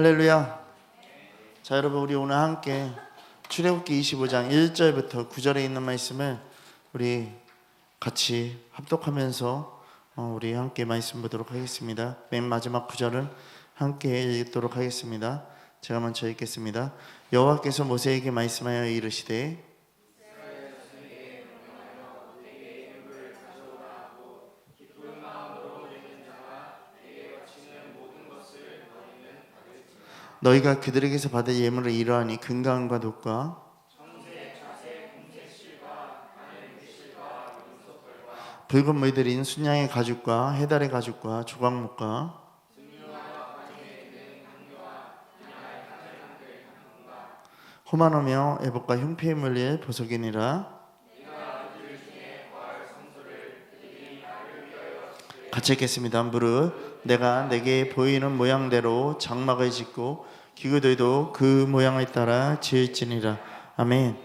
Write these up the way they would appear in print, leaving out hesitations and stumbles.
할렐루야. 자, 여러분, 우리 오늘 함께 출애굽기 25장 1절부터 9절에 있는 말씀을 우리 같이 합독하면서 우리 함께 말씀 보도록 하겠습니다. 맨 마지막 9절은 함께 읽도록 하겠습니다. 제가 먼저 읽겠습니다. 여호와께서 모세에게 말씀하여 이르시되 너희가 그들에게서 받을 예물을 이러하니 금강과 돛과 붉은 물들인 순양의 가죽과 해달의 가죽과 조각목과 호만하며 애복과 흉패에 물릴 보석이니라. 같이 읽겠습니다. 무릇 내가 내게 보이는 모양대로 장막을 짓고 기구들도 그 모양을 따라 지을지니라. 아멘.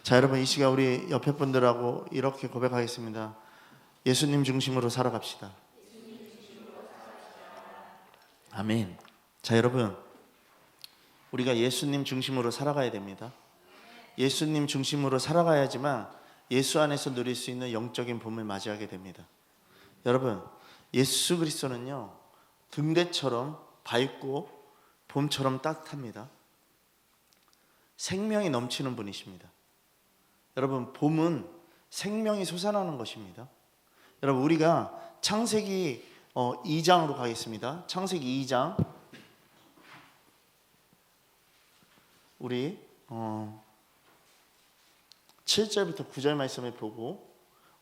자, 여러분, 이 시간 우리 옆에 분들하고 이렇게 고백하겠습니다. 예수님 중심으로 살아갑시다. 아멘. 자, 여러분, 우리가 예수님 중심으로 살아가야 됩니다. 예수님 중심으로 살아가야지만 예수 안에서 누릴 수 있는 영적인 봄을 맞이하게 됩니다. 여러분, 예수 그리스도는요, 등대처럼 밝고 봄처럼 따뜻합니다. 생명이 넘치는 분이십니다. 여러분, 봄은 생명이 솟아나는 것입니다. 여러분, 우리가 창세기 2장으로 가겠습니다. 창세기 2장 우리 7절부터 9절 말씀을 보고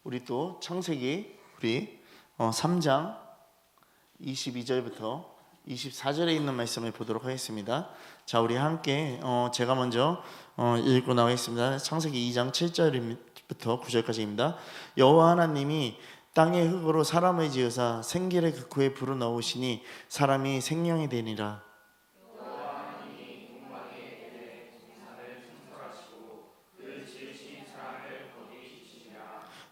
우리 또 창세기 우리 3장 22절부터 24절에 있는 말씀을 보도록 하겠습니다. 자, 우리 함께 제가 먼저 읽고 나가겠습니다. 창세기 2장 7절부터 9절까지입니다. 여호와 하나님이 땅의 흙으로 사람을 지으사 생기를 그 코에 불어넣으시니 사람이 생명이 되니라.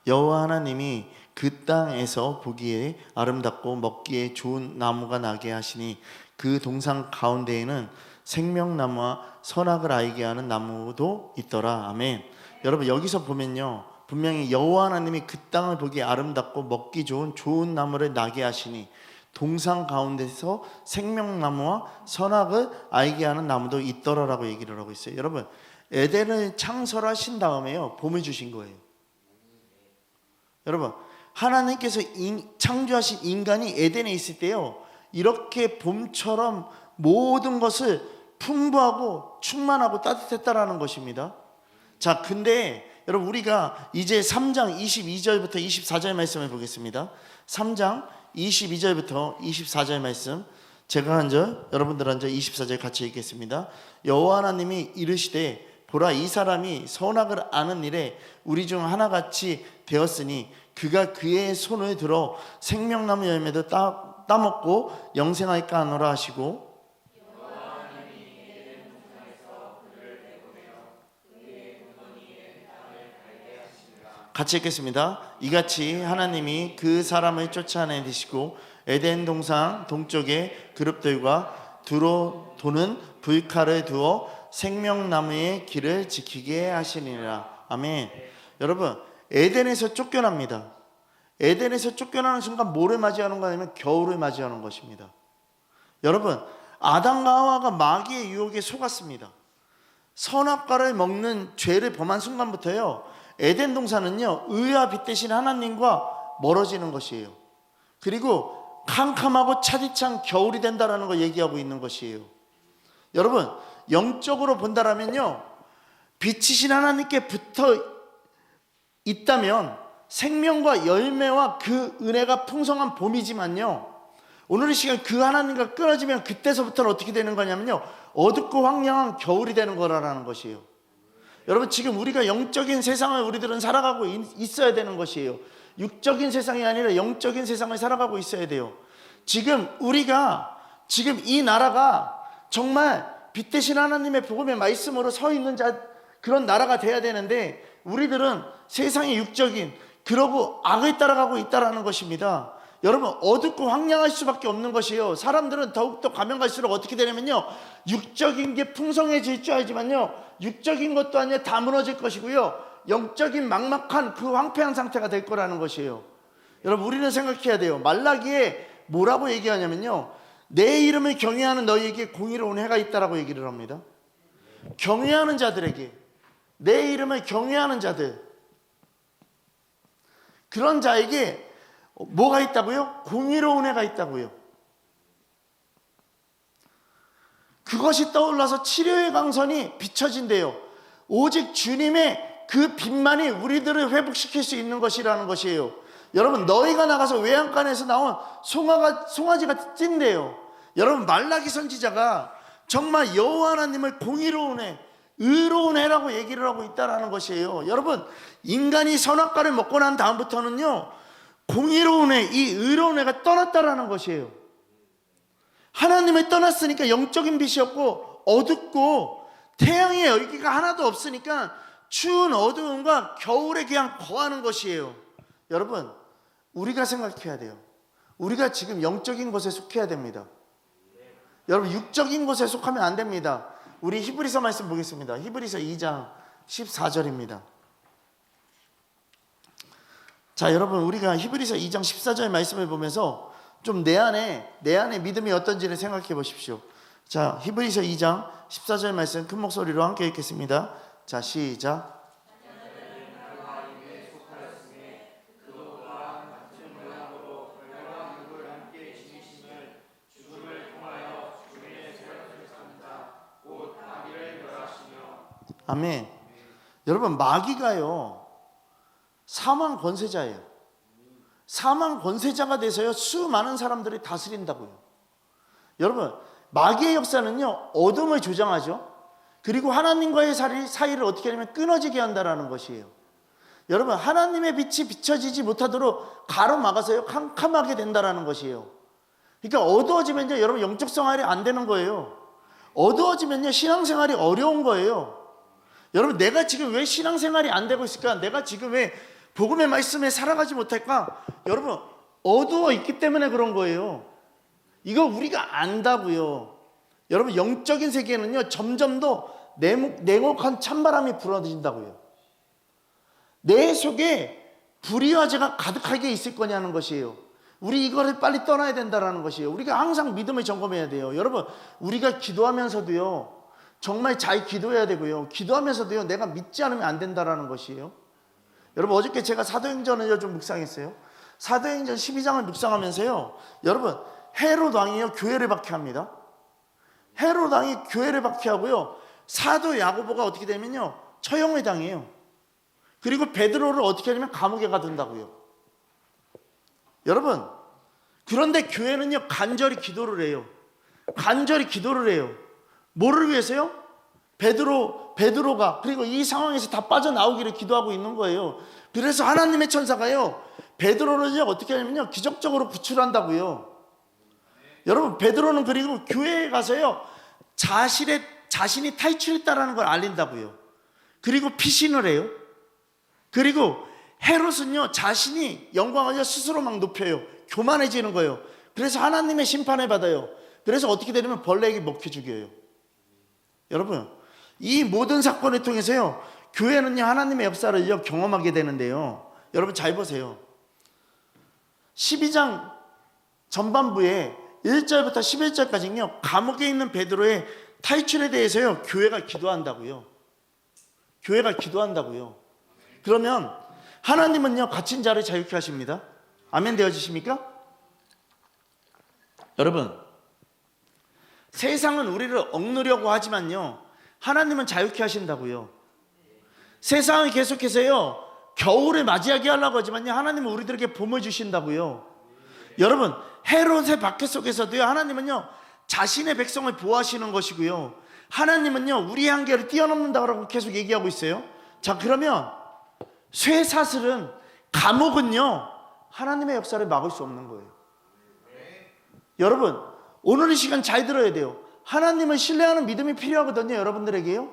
여호와 하나님이 그 땅에서 보기에 아름답고 먹기에 좋은 나무가 나게 하시니 그 동산 가운데에는 생명나무와 선악을 알게 하는 나무도 있더라. 아멘. 여러분, 여기서 보면요, 분명히 여호와 하나님이 그 땅을 보기에 아름답고 먹기 좋은 나무를 나게 하시니 동산 가운데서 생명나무와 선악을 알게 하는 나무도 있더라라고 얘기를 하고 있어요. 여러분, 에덴을 창설하신 다음에요, 봄을 주신 거예요. 여러분, 하나님께서 창조하신 인간이 에덴에 있을 때요, 이렇게 봄처럼 모든 것을 풍부하고 충만하고 따뜻했다라는 것입니다. 자, 근데 여러분, 우리가 이제 3장 22절부터 24절 말씀을 보겠습니다. 3장 22절부터 24절 말씀, 제가 한 절, 여러분들 한 절, 24절 같이 읽겠습니다. 여호와 하나님이 이르시되 보라, 이 사람이 선악을 아는 일에 우리 중 하나같이 되었으니 그가 그의 손을 들어 생명나무 열매도 따먹고 영생할까 하노라 하시고, 같이 읽겠습니다. 이같이 하나님이 그 사람을 쫓아내시고 에덴 동산 동쪽에 그룹들과 두루 도는 불칼을 두어 생명나무의 길을 지키게 하시니라. 아멘. 여러분, 에덴에서 쫓겨납니다. 에덴에서 쫓겨나는 순간 뭐를 맞이하는가 하면 겨울을 맞이하는 것입니다. 여러분, 아담과 하와가 마귀의 유혹에 속았습니다. 선악과를 먹는 죄를 범한 순간부터요, 에덴 동산은요, 의와 빛 대신 하나님과 멀어지는 것이에요. 그리고 캄캄하고 차디찬 겨울이 된다라는 걸 얘기하고 있는 것이에요. 여러분, 영적으로 본다라면요, 빛이신 하나님께 붙어 있다면 생명과 열매와 그 은혜가 풍성한 봄이지만요, 오늘 이 시간 그 하나님과 끊어지면 그때서부터는 어떻게 되는 거냐면요, 어둡고 황량한 겨울이 되는 거라는 것이에요. 여러분, 지금 우리가 영적인 세상을 우리들은 살아가고 있어야 되는 것이에요. 육적인 세상이 아니라 영적인 세상을 살아가고 있어야 돼요. 지금 우리가, 지금 이 나라가 정말 빛 대신 하나님의 복음의 말씀으로 서 있는 그런 나라가 돼야 되는데 우리들은 세상의 육적인, 그러고 악을 따라가고 있다라는 것입니다. 여러분 어둡고 황량할 수밖에 없는 것이에요. 사람들은 더욱더 가면 갈수록 어떻게 되냐면요, 육적인 게 풍성해질 줄 알지만요, 육적인 것도 아니라 다 무너질 것이고요, 영적인 막막한 그 황폐한 상태가 될 거라는 것이에요. 여러분 우리는 생각해야 돼요. 말라기에 뭐라고 얘기하냐면요, 내 이름을 경외하는 너희에게 공의로운 해가 있다라고 얘기를 합니다. 경외하는 자들에게, 내 이름을 경외하는 자들, 그런 자에게 뭐가 있다고요? 공의로운 해가 있다고요. 그것이 떠올라서 치료의 강선이 비춰진대요. 오직 주님의 그 빛만이 우리들을 회복시킬 수 있는 것이라는 것이에요. 여러분 너희가 나가서 외양간에서 나온 송아지가 찐대요. 여러분 말라기 선지자가 정말 여호와 하나님을 공의로운 해, 의로운 해라고 얘기를 하고 있다는 것이에요. 여러분 인간이 선악과를 먹고 난 다음부터는요, 공의로운 해, 이 의로운 해가 떠났다라는 것이에요. 하나님을 떠났으니까 영적인 빛이 없고 어둡고 태양의 열기가 하나도 없으니까 추운 어두움과 겨울에 그냥 거하는 것이에요. 여러분 우리가 생각해야 돼요. 우리가 지금 영적인 것에 속해야 됩니다. 여러분 육적인 것에 속하면 안 됩니다. 우리 히브리서 말씀 보겠습니다. 히브리서 2장 14절입니다. 자, 여러분 우리가 히브리서 2장 14절 말씀을 보면서 좀 내 안에 믿음이 어떤지를 생각해 보십시오. 자, 히브리서 2장 14절 말씀 큰 목소리로 함께 읽겠습니다. 자, 시작. 아멘. 여러분 마귀가요 사망 권세자예요. 사망 권세자가 돼서요 수많은 사람들이 다스린다고요. 여러분 마귀의 역사는요 어둠을 조장하죠. 그리고 하나님과의 사이를 어떻게 하냐면 끊어지게 한다라는 것이에요. 여러분 하나님의 빛이 비춰지지 못하도록 가로막아서요 캄캄하게 된다라는 것이에요. 그러니까 어두워지면요 여러분 영적 생활이 안 되는 거예요. 어두워지면요 신앙생활이 어려운 거예요. 여러분 내가 지금 왜 신앙생활이 안 되고 있을까? 내가 지금 왜 복음의 말씀에 살아가지 못할까? 여러분 어두워 있기 때문에 그런 거예요. 이거 우리가 안다고요. 여러분 영적인 세계는요 점점 더 냉혹한 찬바람이 불어진다고요. 내 속에 불의와 죄가 가득하게 있을 거냐는 것이에요. 우리 이거를 빨리 떠나야 된다는 것이에요. 우리가 항상 믿음을 점검해야 돼요. 여러분 우리가 기도하면서도요 정말 잘 기도해야 되고요. 기도하면서도요 내가 믿지 않으면 안 된다는 것이에요. 여러분 어저께 제가 사도행전을 좀 묵상했어요. 사도행전 12장을 묵상하면서요 여러분 헤롯 왕이요 교회를 박해합니다. 헤롯 왕이 교회를 박해하고요 사도 야고보가 어떻게 되면요 처형을 당해요. 그리고 베드로를 어떻게 하냐면 감옥에 가둔다고요. 여러분 그런데 교회는요 간절히 기도를 해요. 간절히 기도를 해요. 뭐를 위해서요? 베드로가 그리고 이 상황에서 다 빠져나오기를 기도하고 있는 거예요. 그래서 하나님의 천사가요 베드로를 어떻게 하냐면요 기적적으로 구출한다고요. 여러분 베드로는 그리고 교회에 가서요 자신이 탈출했다라는 걸 알린다고요. 그리고 피신을 해요. 그리고 헤롯은요 자신이 영광을 스스로 막 높여요. 교만해지는 거예요. 그래서 하나님의 심판을 받아요. 그래서 어떻게 되냐면 벌레에게 먹혀 죽여요. 여러분 이 모든 사건을 통해서요 교회는요 하나님의 역사를 경험하게 되는데요. 여러분 잘 보세요. 12장 전반부에 1절부터 11절까지는요 감옥에 있는 베드로의 탈출에 대해서요 교회가 기도한다고요. 교회가 기도한다고요. 그러면 하나님은요 갇힌 자를 자유케 하십니다. 아멘 되어지십니까? 여러분 세상은 우리를 억누려고 하지만요 하나님은 자유케 하신다고요. 세상이 계속해서요 겨울을 맞이하게 하려고 하지만요 하나님은 우리들에게 봄을 주신다고요. 여러분 헤롯의 박해 속에서도요 하나님은요 자신의 백성을 보호하시는 것이고요 하나님은요 우리의 한계를 뛰어넘는다고 계속 얘기하고 있어요. 자 그러면 쇠사슬은 감옥은요 하나님의 역사를 막을 수 없는 거예요. 여러분 오늘 이 시간 잘 들어야 돼요. 하나님을 신뢰하는 믿음이 필요하거든요 여러분들에게요.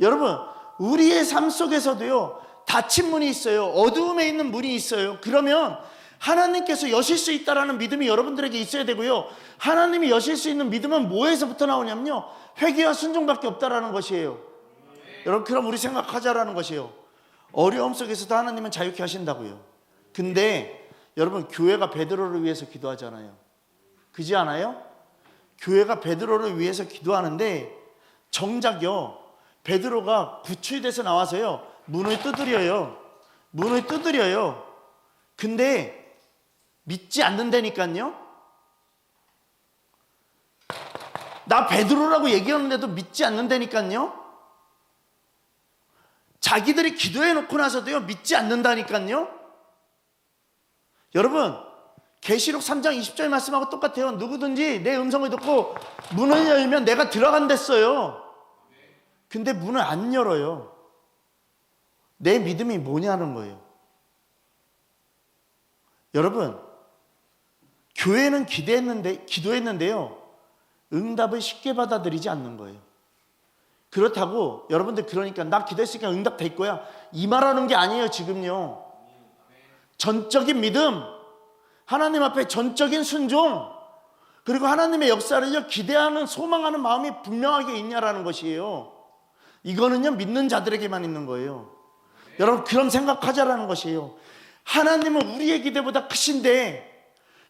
여러분 우리의 삶 속에서도요 닫힌 문이 있어요. 어두움에 있는 문이 있어요. 그러면 하나님께서 여실 수 있다라는 믿음이 여러분들에게 있어야 되고요. 하나님이 여실 수 있는 믿음은 뭐에서부터 나오냐면요, 회개와 순종밖에 없다라는 것이에요. 여러분, 그럼 우리 생각하자라는 것이에요. 어려움 속에서도 하나님은 자유케 하신다고요. 근데 여러분, 교회가 베드로를 위해서 기도하잖아요. 그지 않아요? 교회가 베드로를 위해서 기도하는데 정작요, 베드로가 구출돼서 나와서요, 문을 두드려요. 문을 두드려요. 근데 믿지 않는다니까요. 나 베드로라고 얘기하는데도 믿지 않는다니까요. 자기들이 기도해 놓고 나서도요, 믿지 않는다니까요. 여러분, 계시록 3장 20절 말씀하고 똑같아요. 누구든지 내 음성을 듣고 문을 열면 내가 들어간댔어요. 근데 문을 안 열어요. 내 믿음이 뭐냐는 거예요. 여러분, 교회는 기도했는데요, 응답을 쉽게 받아들이지 않는 거예요. 그렇다고 여러분들, 그러니까 나 기도했으니까 응답 될 거야, 이 말하는 게 아니에요. 지금요, 전적인 믿음, 하나님 앞에 전적인 순종, 그리고 하나님의 역사를 기대하는, 소망하는 마음이 분명하게 있냐라는 것이에요. 이거는요, 믿는 자들에게만 있는 거예요. 여러분, 그런 생각하자라는 것이에요. 하나님은 우리의 기대보다 크신데,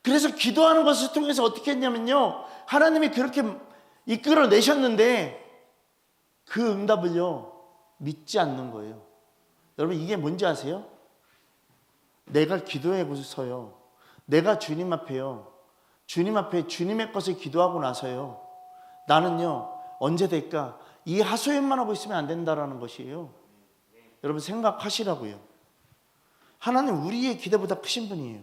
그래서 기도하는 것을 통해서 어떻게 했냐면요, 하나님이 그렇게 이끌어내셨는데 그 응답을요, 믿지 않는 거예요. 여러분, 이게 뭔지 아세요? 내가 기도해서요, 내가 주님 앞에요, 주님 앞에 주님의 것을 기도하고 나서요, 나는요, 언제 될까, 이 하소연만 하고 있으면 안 된다라는 것이에요. 여러분, 생각하시라고요. 하나님 우리의 기대보다 크신 분이에요.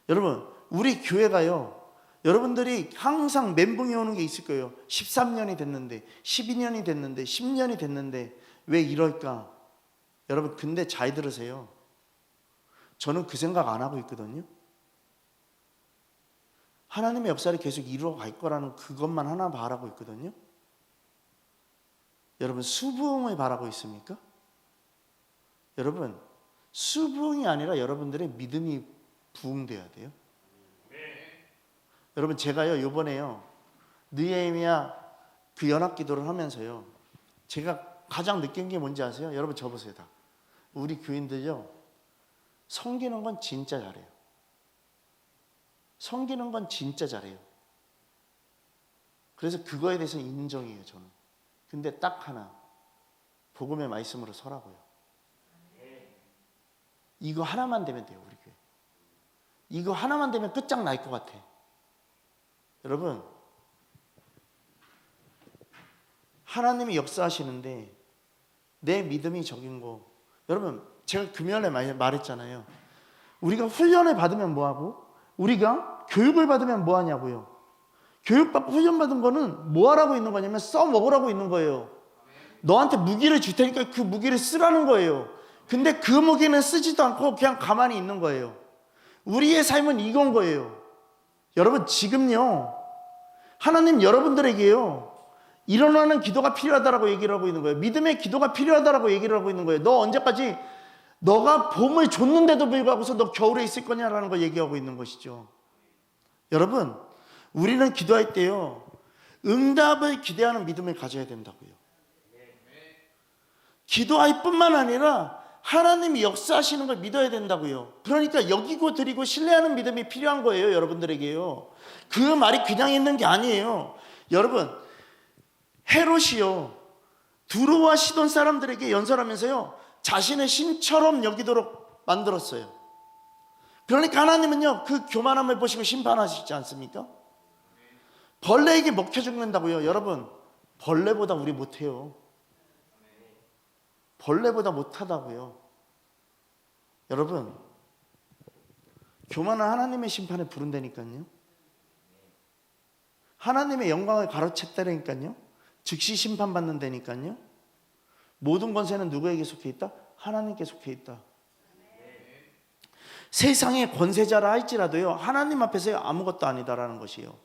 여러분, 우리 교회가요, 여러분들이 항상 멘붕이 오는 게 있을 거예요. 13년이 됐는데, 12년이 됐는데, 10년이 됐는데 왜 이럴까? 여러분, 근데 잘 들으세요. 저는 그 생각 안 하고 있거든요. 하나님의 역사를 계속 이루어 갈 거라는 그것만 하나 바라고 있거든요. 여러분, 수부흥을 바라고 있습니까? 여러분, 수부흥이 아니라 여러분들의 믿음이 부흥돼야 돼요. 여러분, 제가요, 요번에요, 느헤미야 그 연합기도를 하면서요, 제가 가장 느낀 게 뭔지 아세요? 여러분, 저 보세요. 다 우리 교인들요, 섬기는 건 진짜 잘해요. 섬기는 건 진짜 잘해요. 그래서 그거에 대해서 인정이에요, 저는. 근데 딱 하나, 복음의 말씀으로 서라고요. 이거 하나만 되면 돼요, 우리 교회. 이거 하나만 되면 끝장날 것 같아. 여러분, 하나님이 역사하시는데 내 믿음이 적인 거, 여러분, 제가 금요일에 말했잖아요. 우리가 훈련을 받으면 뭐하고, 우리가 교육을 받으면 뭐하냐고요. 교육받고 훈련받은 거는 뭐하라고 있는 거냐면 써먹으라고 있는 거예요. 너한테 무기를 줄 테니까 그 무기를 쓰라는 거예요. 근데 그 무기는 쓰지도 않고 그냥 가만히 있는 거예요. 우리의 삶은 이건 거예요. 여러분, 지금요, 하나님 여러분들에게요, 일어나는 기도가 필요하다라고 얘기를 하고 있는 거예요. 믿음의 기도가 필요하다라고 얘기를 하고 있는 거예요. 너 언제까지, 너가 봄을 줬는데도 불구하고서 너 겨울에 있을 거냐라는 걸 얘기하고 있는 것이죠. 여러분, 우리는 기도할 때요, 응답을 기대하는 믿음을 가져야 된다고요. 기도할 뿐만 아니라 하나님이 역사하시는 걸 믿어야 된다고요. 그러니까 여기고 드리고 신뢰하는 믿음이 필요한 거예요, 여러분들에게요. 그 말이 그냥 있는 게 아니에요. 여러분, 헤롯이요, 두로와 시돈 사람들에게 연설하면서요, 자신의 신처럼 여기도록 만들었어요. 그러니까 하나님은요, 그 교만함을 보시고 심판하시지 않습니까? 벌레에게 먹혀 죽는다고요. 여러분, 벌레보다 우리 못해요. 벌레보다 못하다고요. 여러분, 교만은 하나님의 심판에 부른다니까요. 하나님의 영광을 가로챘다니까요. 즉시 심판받는다니까요. 모든 권세는 누구에게 속해 있다? 하나님께 속해 있다. 세상의 권세자라 할지라도요, 하나님 앞에서요, 아무것도 아니다라는 것이에요.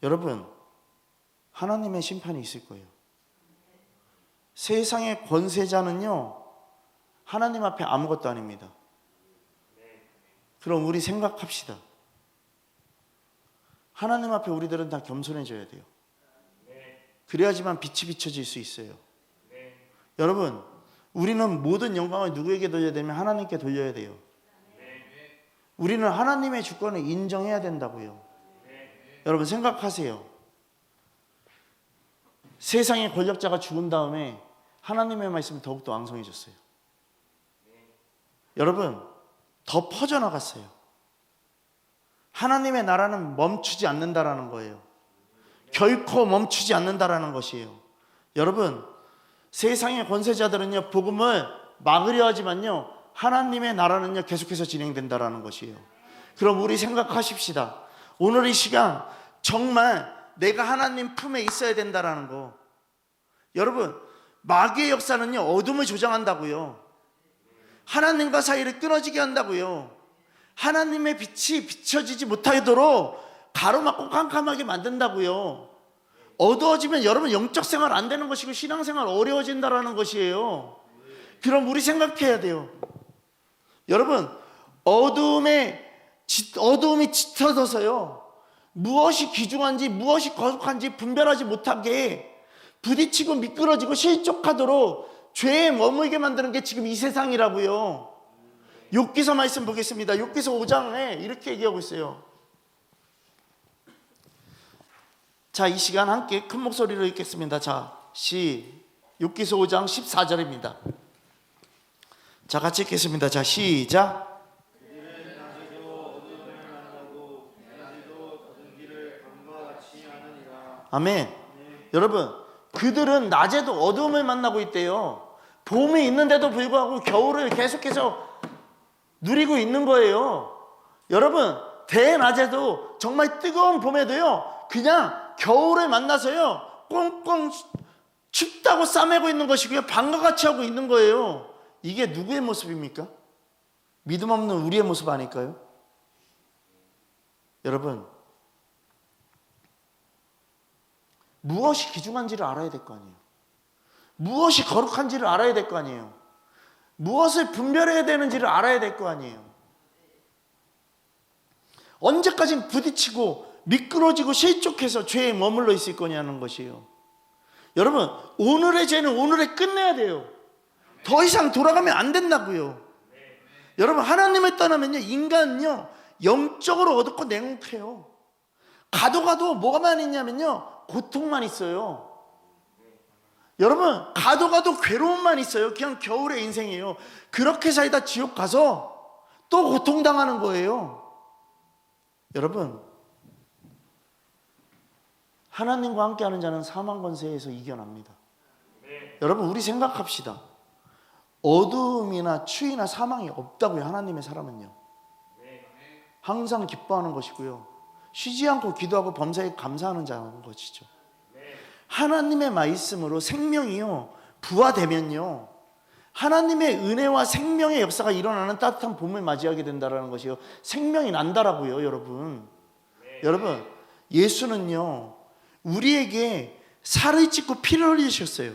여러분, 하나님의 심판이 있을 거예요. 세상의 권세자는요, 하나님 앞에 아무것도 아닙니다. 그럼 우리 생각합시다. 하나님 앞에 우리들은 다 겸손해져야 돼요. 그래야지만 빛이 비춰질 수 있어요. 여러분, 우리는 모든 영광을 누구에게 돌려야 되면 하나님께 돌려야 돼요. 우리는 하나님의 주권을 인정해야 된다고요. 여러분 생각하세요. 세상의 권력자가 죽은 다음에 하나님의 말씀이 더욱더 왕성해졌어요. 여러분 더 퍼져나갔어요. 하나님의 나라는 멈추지 않는다라는 거예요. 결코 멈추지 않는다라는 것이에요. 여러분 세상의 권세자들은요 복음을 막으려 하지만요 하나님의 나라는요 계속해서 진행된다라는 것이에요. 그럼 우리 생각하십시다. 오늘 이 시간 정말 내가 하나님 품에 있어야 된다라는 거. 여러분 마귀의 역사는요 어둠을 조장한다고요. 하나님과 사이를 끊어지게 한다고요. 하나님의 빛이 비춰지지 못하도록 가로막고 깜깜하게 만든다고요. 어두워지면 여러분 영적 생활 안 되는 것이고 신앙생활 어려워진다라는 것이에요. 그럼 우리 생각해야 돼요. 여러분 어두움이 짙어져서요 무엇이 귀중한지 무엇이 거룩한지 분별하지 못하게 부딪히고 미끄러지고 실족하도록 죄에 머물게 만드는 게 지금 이 세상이라고요. 욥기서 말씀 보겠습니다. 욥기서 5장에 이렇게 얘기하고 있어요. 자, 이 시간 함께 큰 목소리로 읽겠습니다. 자, 욥기서 5장 14절입니다. 자, 같이 읽겠습니다. 자, 시작. 아멘. 여러분, 그들은 낮에도 어두움을 만나고 있대요. 봄이 있는데도 불구하고 겨울을 계속해서 누리고 있는 거예요. 여러분, 대낮에도 정말 뜨거운 봄에도요 그냥 겨울을 만나서요 꽁꽁 춥다고 싸매고 있는 것이고요 방과 같이 하고 있는 거예요. 이게 누구의 모습입니까? 믿음 없는 우리의 모습 아닐까요? 여러분 무엇이 귀중한지를 알아야 될 거 아니에요. 무엇이 거룩한지를 알아야 될 거 아니에요. 무엇을 분별해야 되는지를 알아야 될 거 아니에요. 언제까지 부딪히고 미끄러지고 실족해서 죄에 머물러 있을 거냐는 것이에요. 여러분 오늘의 죄는 오늘에 끝내야 돼요. 더 이상 돌아가면 안 된다고요. 여러분 하나님을 떠나면요 인간은요 영적으로 어둡고 냉혹해요. 가도 뭐가만 있냐면요 고통만 있어요. 여러분 가도 괴로움만 있어요. 그냥 겨울의 인생이에요. 그렇게 살다 지옥 가서 또 고통당하는 거예요. 여러분 하나님과 함께하는 자는 사망 권세에서 이겨납니다. 여러분 우리 생각합시다. 어두움이나 추위나 사망이 없다고요. 하나님의 사람은요 항상 기뻐하는 것이고요 쉬지 않고 기도하고 범사에 감사하는 자는 것이죠. 하나님의 말씀으로 생명이요 부화되면요 하나님의 은혜와 생명의 역사가 일어나는 따뜻한 봄을 맞이하게 된다는 것이요 생명이 난다라고요. 여러분 예수는요 우리에게 살을 찢고 피를 흘리셨어요.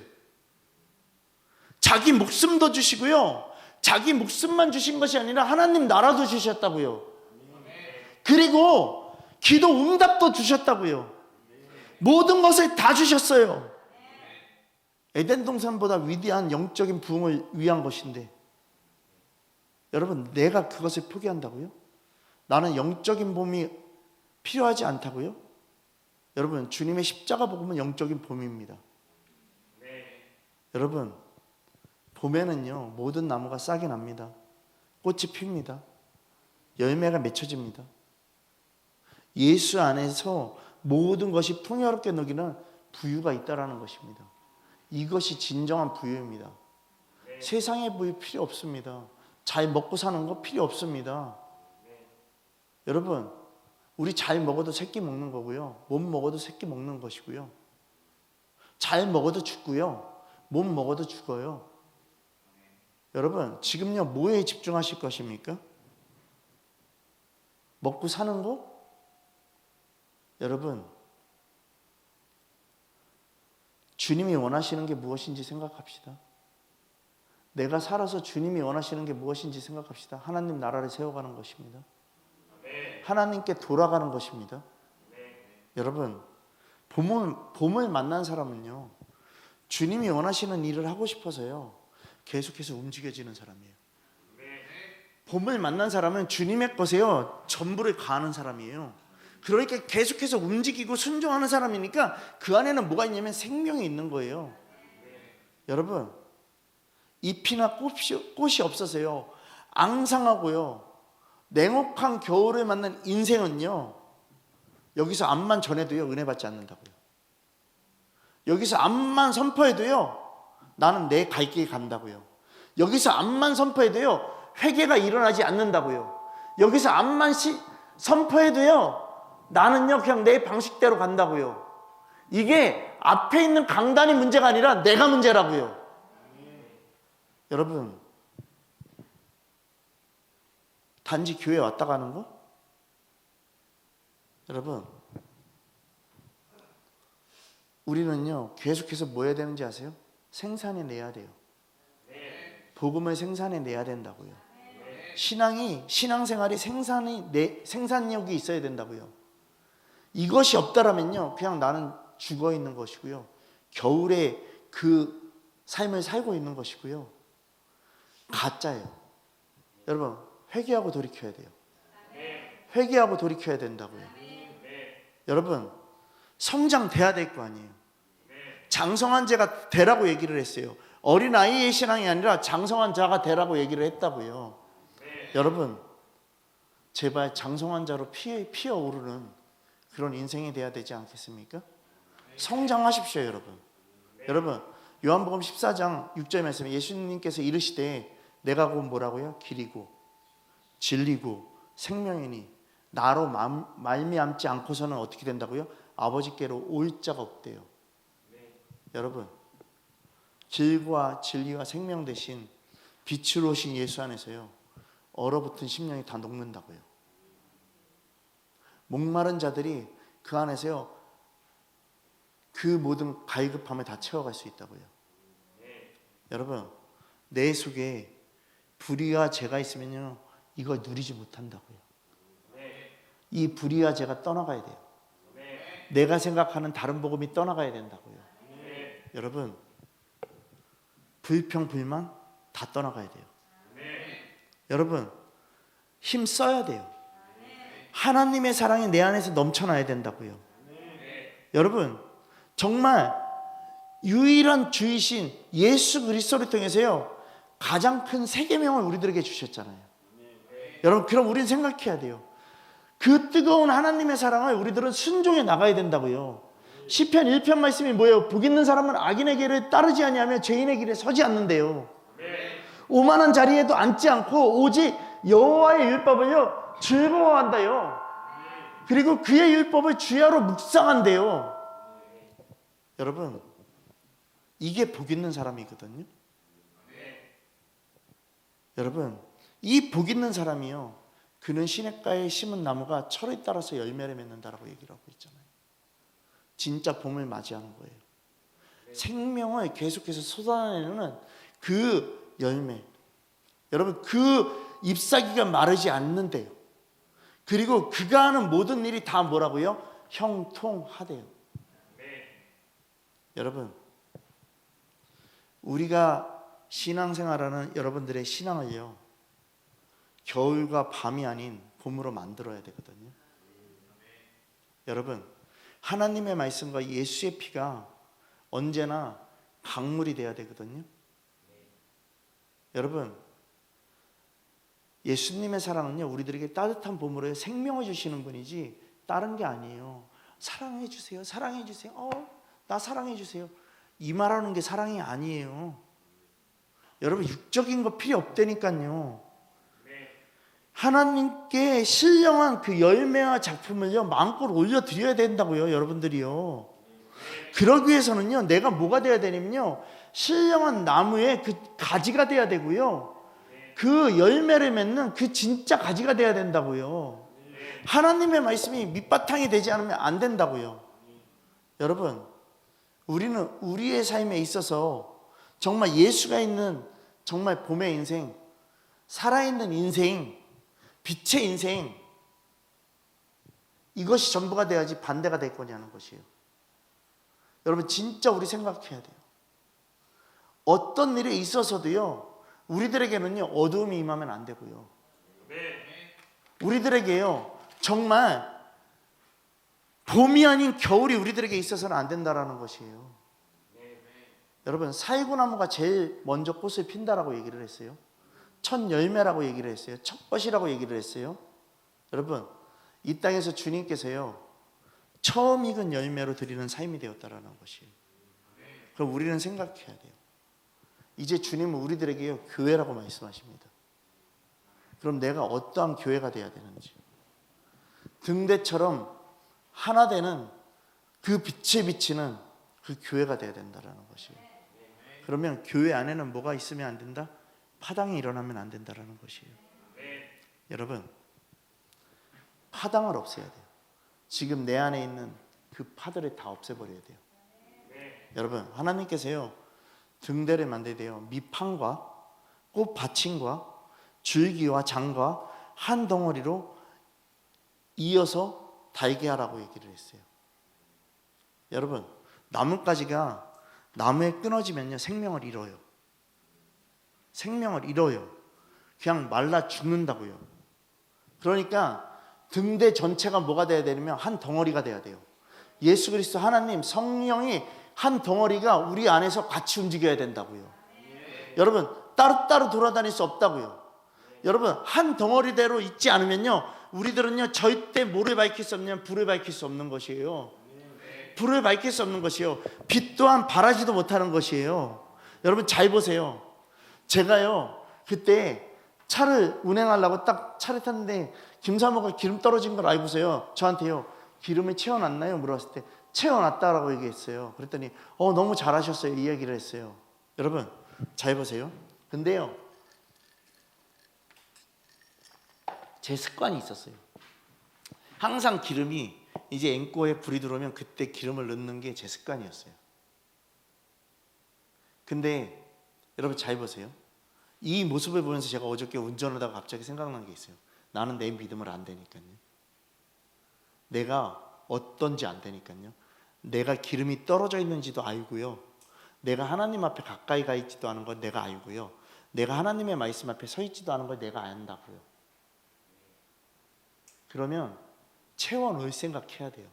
자기 목숨도 주시고요 자기 목숨만 주신 것이 아니라 하나님 나라도 주셨다고요. 그리고 기도 응답도 주셨다고요. 모든 것을 다 주셨어요. 에덴 동산보다 위대한 영적인 부흥을 위한 것인데 여러분 내가 그것을 포기한다고요? 나는 영적인 봄이 필요하지 않다고요? 여러분 주님의 십자가 복음은 영적인 봄입니다. 여러분 봄에는요 모든 나무가 싹이 납니다. 꽃이 핍니다. 열매가 맺혀집니다. 예수 안에서 모든 것이 풍요롭게 누리는 부유가 있다라는 것입니다. 이것이 진정한 부유입니다. 세상의 부유 필요 없습니다. 잘 먹고 사는 거 필요 없습니다. 여러분 우리 잘 먹어도 새끼 먹는 거고요 못 먹어도 새끼 먹는 것이고요 잘 먹어도 죽고요 못 먹어도 죽어요. 여러분 지금요 뭐에 집중하실 것입니까? 먹고 사는 거? 여러분 주님이 원하시는 게 무엇인지 생각합시다. 내가 살아서 주님이 원하시는 게 무엇인지 생각합시다. 하나님 나라를 세워가는 것입니다. 하나님께 돌아가는 것입니다. 여러분, 봄을 만난 사람은요, 주님이 원하시는 일을 하고 싶어서요, 계속해서 움직여지는 사람이에요. 봄을 만난 사람은 주님의 것에요, 전부를 가하는 사람이에요. 그러니까 계속해서 움직이고 순종하는 사람이니까 그 안에는 뭐가 있냐면 생명이 있는 거예요. 여러분, 잎이나 꽃이 없어서요, 앙상하고요, 냉혹한 겨울을 만난 인생은요, 여기서 암만 전해도요, 은혜 받지 않는다고요. 여기서 암만 선포해도요, 나는 내 갈 길 간다고요. 여기서 암만 선포해도요, 회개가 일어나지 않는다고요. 여기서 암만 선포해도요, 나는요 그냥 내 방식대로 간다고요. 이게 앞에 있는 강단이 문제가 아니라 내가 문제라고요. 여러분, 단지 교회 왔다 가는 거? 여러분, 우리는요 계속해서 뭐 해야 되는지 아세요? 생산해내야 돼요. 복음을 생산해내야 된다고요. 신앙생활이 생산력이 있어야 된다고요. 이것이 없다라면요, 그냥 나는 죽어 있는 것이고요, 겨울에 그 삶을 살고 있는 것이고요, 가짜예요. 여러분, 회개하고 돌이켜야 돼요. 회개하고 돌이켜야 된다고요. 여러분, 성장돼야 될 거 아니에요. 장성한 자가 되라고 얘기를 했어요. 어린아이의 신앙이 아니라 장성한 자가 되라고 얘기를 했다고요. 여러분, 제발 장성한 자로 피어오르는 그런 인생이 돼야 되지 않겠습니까? 성장하십시오, 여러분. 여러분, 요한복음 14장 6절 말씀에 예수님께서 이르시되 내가 곧 뭐라고요? 길이고 진리고 생명이니 나로 말미암지 않고서는 어떻게 된다고요? 아버지께로 올 자가 없대요. 여러분, 길과 진리와 생명 대신 빛으로 오신 예수 안에서요, 얼어붙은 심령이 다 녹는다고요. 목마른 자들이 그 안에서요, 그 모든 갈급함을 다 채워갈 수 있다고요. 여러분, 내 속에 불의와 죄가 있으면요, 이걸 누리지 못한다고요. 이 불의와 죄가 떠나가야 돼요. 내가 생각하는 다른 복음이 떠나가야 된다고요. 여러분, 불평, 불만 다 떠나가야 돼요. 여러분, 힘 써야 돼요. 하나님의 사랑이 내 안에서 넘쳐나야 된다고요. 여러분, 정말 유일한 주이신 예수 그리스도를 통해서요, 가장 큰 세 계명을 우리들에게 주셨잖아요. 여러분, 그럼 우리는 생각해야 돼요. 그 뜨거운 하나님의 사랑을 우리들은 순종해 나가야 된다고요. 시편 1편 말씀이 뭐예요? 복 있는 사람은 악인의 길을 따르지 아니하며 죄인의 길에 서지 않는데요, 오만한 자리에도 앉지 않고 오직 여호와의 율법을요 즐거워한다요. 그리고 그의 율법을 주야로 묵상한대요. 여러분, 이게 복 있는 사람이거든요. 여러분, 이 복 있는 사람이요, 그는 시냇가에 심은 나무가 철을 따라서 열매를 맺는다라고 얘기를 하고 있잖아요. 진짜 봄을 맞이하는 거예요. 생명을 계속해서 쏟아내는 그 열매. 여러분, 그 잎사귀가 마르지 않는데요. 그리고 그가 하는 모든 일이 다 뭐라고요? 형통하대요. 여러분, 우리가 신앙생활하는 여러분들의 신앙을요, 겨울과 밤이 아닌 봄으로 만들어야 되거든요. 여러분, 하나님의 말씀과 예수의 피가 언제나 강물이 돼야 되거든요. 여러분, 예수님의 사랑은요, 우리들에게 따뜻한 봄으로 생명을 주시는 분이지 다른 게 아니에요. 사랑해 주세요, 사랑해 주세요, 나 사랑해 주세요, 이 말하는 게 사랑이 아니에요. 여러분, 육적인 거 필요 없다니까요. 하나님께 신령한 그 열매와 작품을요 마음껏 올려드려야 된다고요, 여러분들이요. 그러기 위해서는요, 내가 뭐가 돼야 되냐면요, 신령한 나무의 그 가지가 돼야 되고요, 그 열매를 맺는 그 진짜 가지가 돼야 된다고요. 하나님의 말씀이 밑바탕이 되지 않으면 안 된다고요. 여러분, 우리는 우리의 삶에 있어서 정말 예수가 있는 정말 봄의 인생, 살아있는 인생, 빛의 인생, 이것이 전부가 돼야지 반대가 될 거냐는 것이에요. 여러분 진짜 우리 생각해야 돼요. 어떤 일에 있어서도요, 우리들에게는요 어두움이 임하면 안 되고요, 우리들에게요 정말 봄이 아닌 겨울이 우리들에게 있어서는 안 된다라는 것이에요. 여러분 사이구나무가 제일 먼저 꽃을 핀다라고 얘기를 했어요. 첫 열매라고 얘기를 했어요. 첫 것이라고 얘기를 했어요. 여러분 이 땅에서 주님께서요 처음 익은 열매로 드리는 삶이 되었다라는 것이에요. 그럼 우리는 생각해야 돼요. 이제 주님은 우리들에게 교회라고 말씀하십니다. 그럼 내가 어떠한 교회가 돼야 되는지, 등대처럼 하나 되는 그 빛에 비치는 그 교회가 돼야 된다는 것이에요. 그러면 교회 안에는 뭐가 있으면 안 된다? 파당이 일어나면 안 된다는 것이에요. 여러분 파당을 없애야 돼요. 지금 내 안에 있는 그 파들을 다 없애버려야 돼요. 여러분 하나님께서요 등대를 만들어야 돼요. 밑판과 꽃받침과 줄기와 장과 한 덩어리로 이어서 달게 하라고 얘기를 했어요. 여러분 나뭇가지가 나무에 끊어지면요 생명을 잃어요. 생명을 잃어요. 그냥 말라 죽는다고요. 그러니까 등대 전체가 뭐가 돼야 되냐면 한 덩어리가 돼야 돼요. 예수 그리스도 하나님 성령이 한 덩어리가 우리 안에서 같이 움직여야 된다고요. 여러분 따로따로 돌아다닐 수 없다고요. 여러분 한 덩어리대로 있지 않으면요 우리들은요 절대 뭐를 밝힐 수 없냐면 불을 밝힐 수 없는 것이에요. 불을 밝힐 수 없는 것이에요. 빛 또한 발하지도 못하는 것이에요. 여러분 잘 보세요. 제가요 그때 차를 운행하려고 딱 차를 탔는데 김사모가 기름 떨어진 걸 알고서요 저한테요 기름을 채워놨나요? 물어봤을 때 채워놨다라고 얘기했어요. 그랬더니 너무 잘하셨어요 이 얘기를 했어요. 여러분 잘 보세요. 근데요 제 습관이 있었어요. 항상 기름이 이제 앵꼬에 불이 들어오면 그때 기름을 넣는 게 제 습관이었어요. 근데 여러분 잘 보세요. 이 모습을 보면서 제가 어저께 운전하다가 갑자기 생각난 게 있어요. 나는 내 믿음을 안 되니까요. 내가 어떤지 안 되니까요. 내가 기름이 떨어져 있는지도 알고요. 내가 하나님 앞에 가까이 가 있지도 않은 걸 내가 알고요. 내가 하나님의 말씀 앞에 서 있지도 않은 걸 내가 안다고요. 그러면 채워 넣을 생각해야 돼요.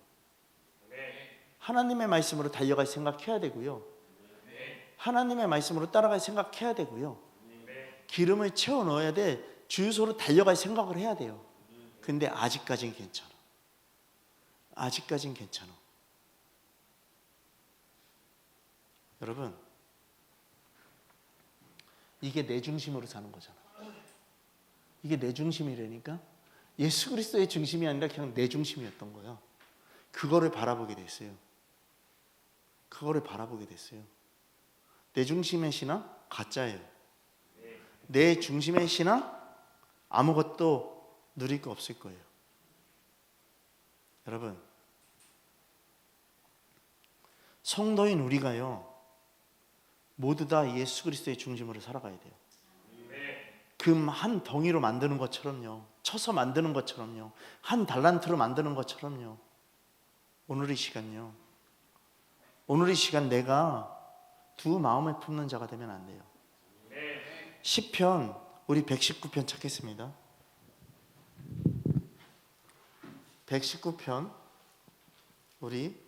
하나님의 말씀으로 달려갈 생각해야 되고요. 하나님의 말씀으로 따라갈 생각해야 되고요. 기름을 채워 넣어야 돼. 주유소로 달려갈 생각을 해야 돼요. 근데 아직까지는 괜찮아. 아직까지는 괜찮아. 여러분 이게 내 중심으로 사는 거잖아. 이게 내 중심이라니까. 예수 그리스도의 중심이 아니라 그냥 내 중심이었던 거야. 그거를 바라보게 됐어요. 그거를 바라보게 됐어요. 내 중심의 신앙 가짜예요. 내 중심의 신앙 아무것도 누릴 거 없을 거예요. 여러분 성도인 우리가요 모두 다 예수 그리스도의 중심으로 살아가야 돼요. 금 한 덩이로 만드는 것처럼요, 쳐서 만드는 것처럼요, 한 달란트로 만드는 것처럼요, 오늘 이 시간요, 오늘 이 시간 내가 두 마음을 품는 자가 되면 안 돼요. 시편 우리 119편 찾겠습니다. 119편 우리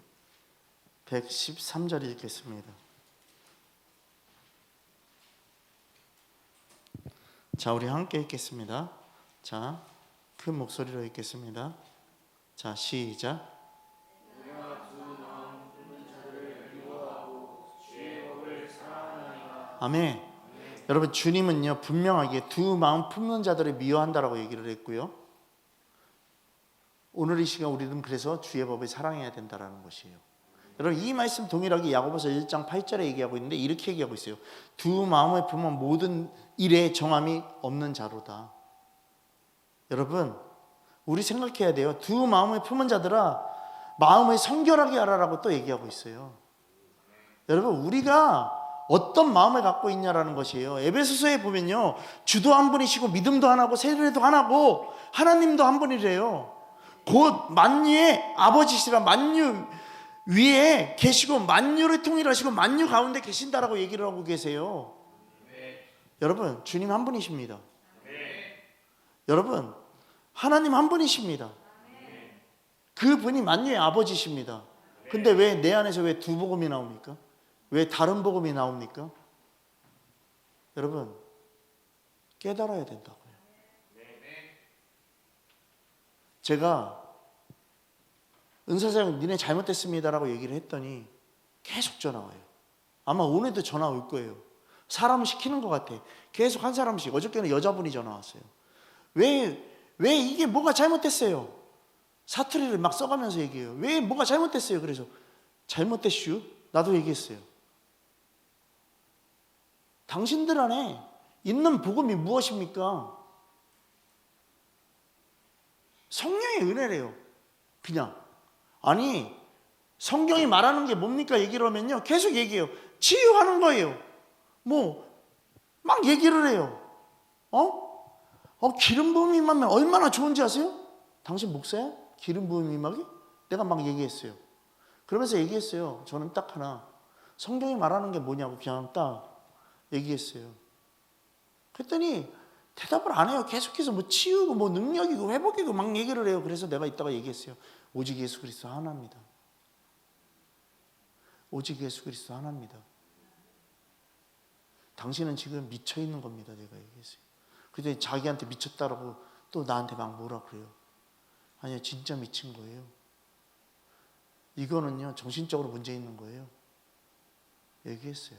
113절 읽겠습니다. 자, 우리 함께 읽겠습니다. 자, 큰 목소리로 읽겠습니다. 자, 시작. 아멘. 여러분 주님은요 분명하게 두 마음 품는 자들을 미워한다라고 얘기를 했고요. 오늘 이 시간 우리는 그래서 주의 법을 사랑해야 된다라는 것이에요. 여러분 이 말씀 동일하게 야고보서 1장 8절에 얘기하고 있는데 이렇게 얘기하고 있어요. 두 마음을 품은 모든 일에 정함이 없는 자로다. 여러분 우리 생각해야 돼요. 두 마음을 품은 자들아 마음을 성결하게 하라라고 또 얘기하고 있어요. 여러분 우리가 어떤 마음을 갖고 있냐라는 것이에요. 에베소서에 보면요 주도 한 분이시고 믿음도 하나고 세례도 하나고 하나님도 한 분이래요. 곧 만유의 아버지시라, 만유 위에 계시고 만유를 통일하시고 만유 가운데 계신다라고 얘기를 하고 계세요. 여러분, 주님 한 분이십니다. 여러분, 하나님 한 분이십니다. 그분이 만유의 아버지십니다. 근데 왜 내 안에서 왜 두 복음이 나옵니까? 왜 다른 복음이 나옵니까? 여러분, 깨달아야 된다고요. 제가 은사장 니네 잘못됐습니다라고 얘기를 했더니 계속 전화 와요. 아마 오늘도 전화 올 거예요. 사람을 시키는 것 같아. 계속 한 사람씩. 어저께는 여자분이 전화 왔어요. 왜 이게 뭐가 잘못됐어요? 사투리를 막 써가면서 얘기해요. 왜 뭐가 잘못됐어요? 그래서 잘못됐슈? 나도 얘기했어요. 당신들 안에 있는 복음이 무엇입니까? 성령의 은혜래요. 그냥. 아니, 성경이 말하는 게 뭡니까? 얘기를 하면요, 계속 얘기해요. 치유하는 거예요. 막 얘기를 해요. 기름 부음 임하면 얼마나 좋은지 아세요? 당신 목사야? 기름 부음 임하기? 내가 막 얘기했어요. 그러면서 얘기했어요. 저는 딱 하나, 성경이 말하는 게 뭐냐고 그냥 딱 얘기했어요. 그랬더니 대답을 안 해요. 계속해서 치유고 능력이고 회복이고 막 얘기를 해요. 그래서 내가 이따가 얘기했어요. 오직 예수 그리스도 하나입니다. 오직 예수 그리스도 하나입니다. 당신은 지금 미쳐 있는 겁니다. 내가 얘기했어요. 그때 자기한테 미쳤다라고 또 나한테 막 뭐라 그래요. 아니요, 진짜 미친 거예요. 이거는요, 정신적으로 문제 있는 거예요. 얘기했어요.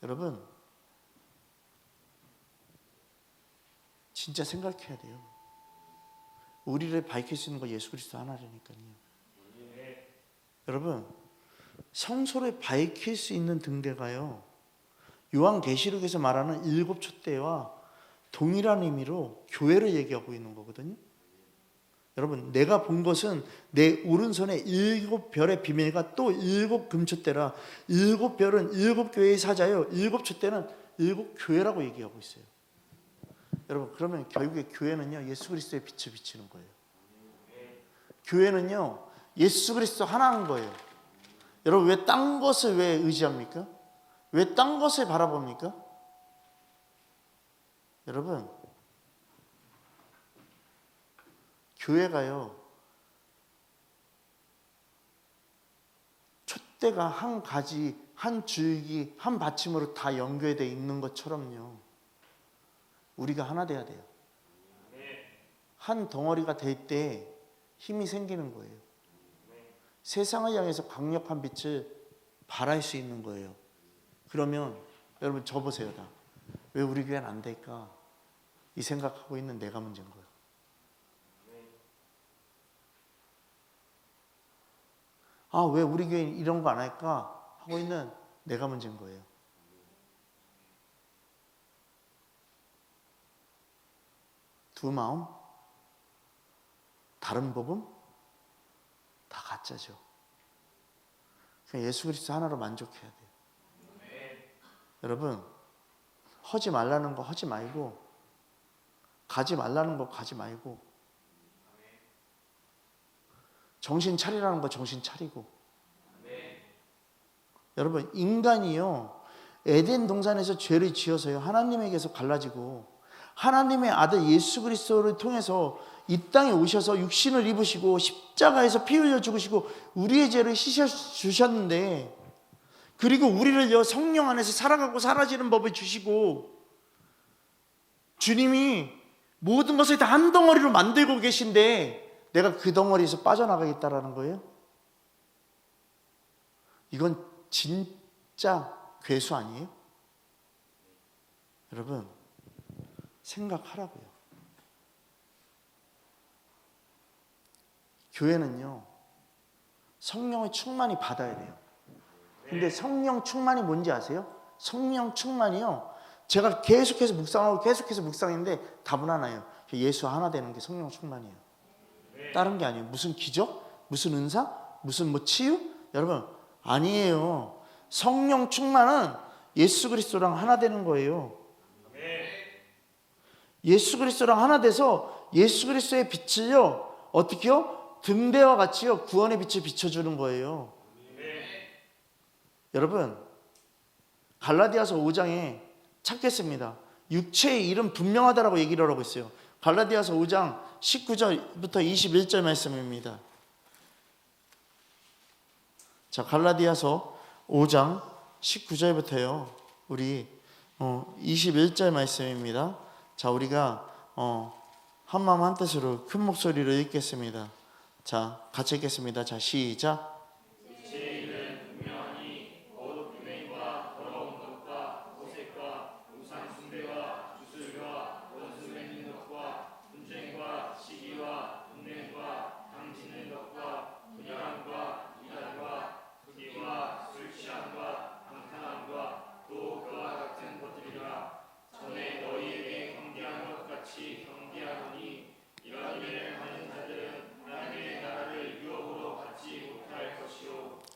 여러분, 진짜 생각해야 돼요. 우리를 밝힐 수 있는 거 예수 그리스도 하나라니까요. 여러분, 성소를 밝힐 수 있는 등대가요, 요한계시록에서 말하는 7 촛대와 동일한 의미로 교회를 얘기하고 있는 거거든요. 여러분, 내가 본 것은 내 오른손에 7 별의 비밀과 또 7 금촛대라. 7 별은 7 교회의 사자요, 7 촛대는 7 교회라고 얘기하고 있어요. 여러분, 그러면 결국에 교회는요, 예수 그리스도의 빛을 비치는 거예요. 교회는요, 예수 그리스도 하나인 거예요. 여러분, 왜 딴 것을 왜 의지합니까? 왜 딴 것을 바라봅니까? 여러분, 교회가요, 촛대가 한 가지, 한 줄기, 한 받침으로 다 연결되어 있는 것처럼요, 우리가 하나 돼야 돼요. 한 덩어리가 될 때 힘이 생기는 거예요. 세상을 향해서 강력한 빛을 발할 수 있는 거예요. 그러면 여러분, 저 보세요. 다. 왜 우리 교회는 안 될까? 이 생각하고 있는 내가 문제인 거예요. 왜 우리 교회는 이런 거 안 할까? 하고 있는 내가 문제인 거예요. 두 마음, 다른 복음, 다 가짜죠. 그냥 예수 그리스도 하나로 만족해야 돼요. 여러분, 하지 말라는 거 하지 말고, 가지 말라는 거 가지 말고, 정신 차리라는 거 정신 차리고. 여러분, 인간이요, 에덴 동산에서 죄를 지어서요, 하나님에게서 갈라지고, 하나님의 아들 예수 그리스도를 통해서 이 땅에 오셔서 육신을 입으시고 십자가에서 피 흘려 죽으시고 우리의 죄를 씻어 주셨는데, 그리고 우리를요, 성령 안에서 살아가고 사라지는 법을 주시고, 주님이 모든 것을 다 한 덩어리로 만들고 계신데 내가 그 덩어리에서 빠져나가겠다라는 거예요? 이건 진짜 괴수 아니에요? 여러분, 생각하라고요. 교회는요, 성령의 충만이 받아야 돼요. 근데 성령 충만이 뭔지 아세요? 성령 충만이요, 제가 계속해서 묵상했는데 답은 하나예요. 예수 하나 되는 게 성령 충만이에요. 다른 게 아니에요. 무슨 기적? 무슨 은사? 무슨 치유? 여러분, 아니에요. 성령 충만은 예수 그리스도랑 하나 되는 거예요. 예수 그리스도랑 하나 돼서 예수 그리스도의 빛을요 어떻게요? 등대와 같이요 구원의 빛을 비춰주는 거예요. 여러분 갈라디아서 5장에 찾겠습니다. 육체의 일은 분명하다라고 얘기를 하고 있어요. 갈라디아서 5장 19절부터 21절 말씀입니다. 자, 갈라디아서 5장 19절부터요 우리 21절 말씀입니다. 자, 우리가 한마음 한뜻으로 큰 목소리로 읽겠습니다. 자, 같이 읽겠습니다. 자, 시작.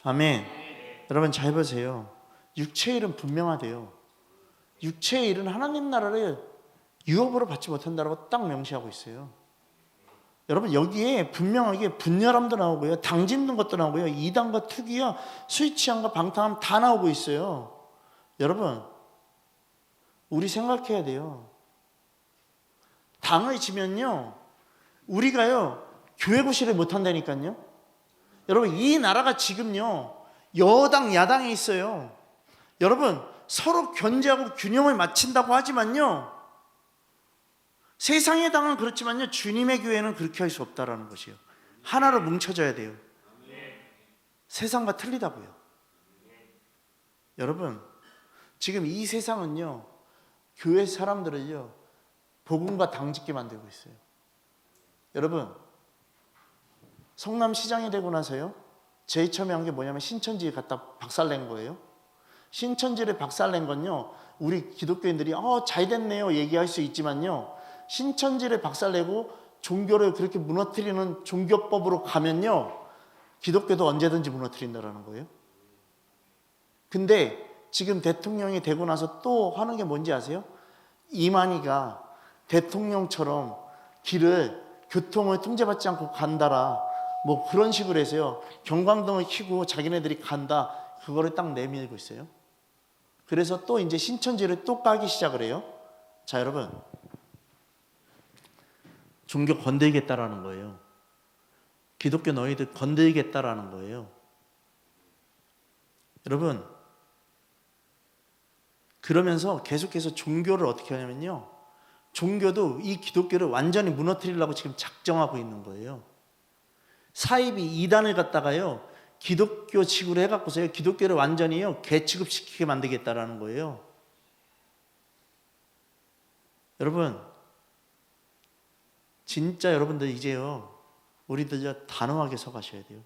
아멘. 여러분 잘 보세요. 육체의 일은 분명하대요. 육체의 일은 하나님 나라를 유업으로 받지 못한다고 딱 명시하고 있어요. 여러분 여기에 분명하게 분열함도 나오고요, 당짓는 것도 나오고요, 이단과 투기와 술 취함과 방탕함 다 나오고 있어요. 여러분 우리 생각해야 돼요. 당을 지면요 우리가요 교회 구실을 못한다니까요. 여러분 이 나라가 지금요 여당 야당에 있어요. 여러분 서로 견제하고 균형을 맞춘다고 하지만요 세상의 당은 그렇지만요 주님의 교회는 그렇게 할 수 없다라는 것이에요. 하나로 뭉쳐져야 돼요. 세상과 틀리다고요. 여러분 지금 이 세상은요 교회 사람들을요 복음과 당짓게 만들고 있어요. 여러분 성남시장이 되고 나서요 제일 처음에 한 게 뭐냐면 신천지에 갖다 박살낸 거예요. 신천지를 박살낸 건요 우리 기독교인들이 잘 됐네요 얘기할 수 있지만요 신천지를 박살내고 종교를 그렇게 무너뜨리는 종교법으로 가면요 기독교도 언제든지 무너뜨린다라는 거예요. 근데 지금 대통령이 되고 나서 또 하는 게 뭔지 아세요? 이만희가 대통령처럼 교통을 통제받지 않고 간다라 뭐 그런 식으로 해서요 경광등을 켜고 자기네들이 간다 그거를 딱 내밀고 있어요. 그래서 또 이제 신천지를 또 까기 시작을 해요. 자 여러분 종교 건들겠다라는 거예요. 기독교 너희들 건들겠다라는 거예요. 여러분 그러면서 계속해서 종교를 어떻게 하냐면요 종교도 이 기독교를 완전히 무너뜨리려고 지금 작정하고 있는 거예요. 사이비 이단을 갖다가요 기독교 식으로 해갖고서요 기독교를 완전히요 개취급시키게 만들겠다라는 거예요. 여러분 진짜 여러분들 이제요 우리들 단호하게 서가셔야 돼요.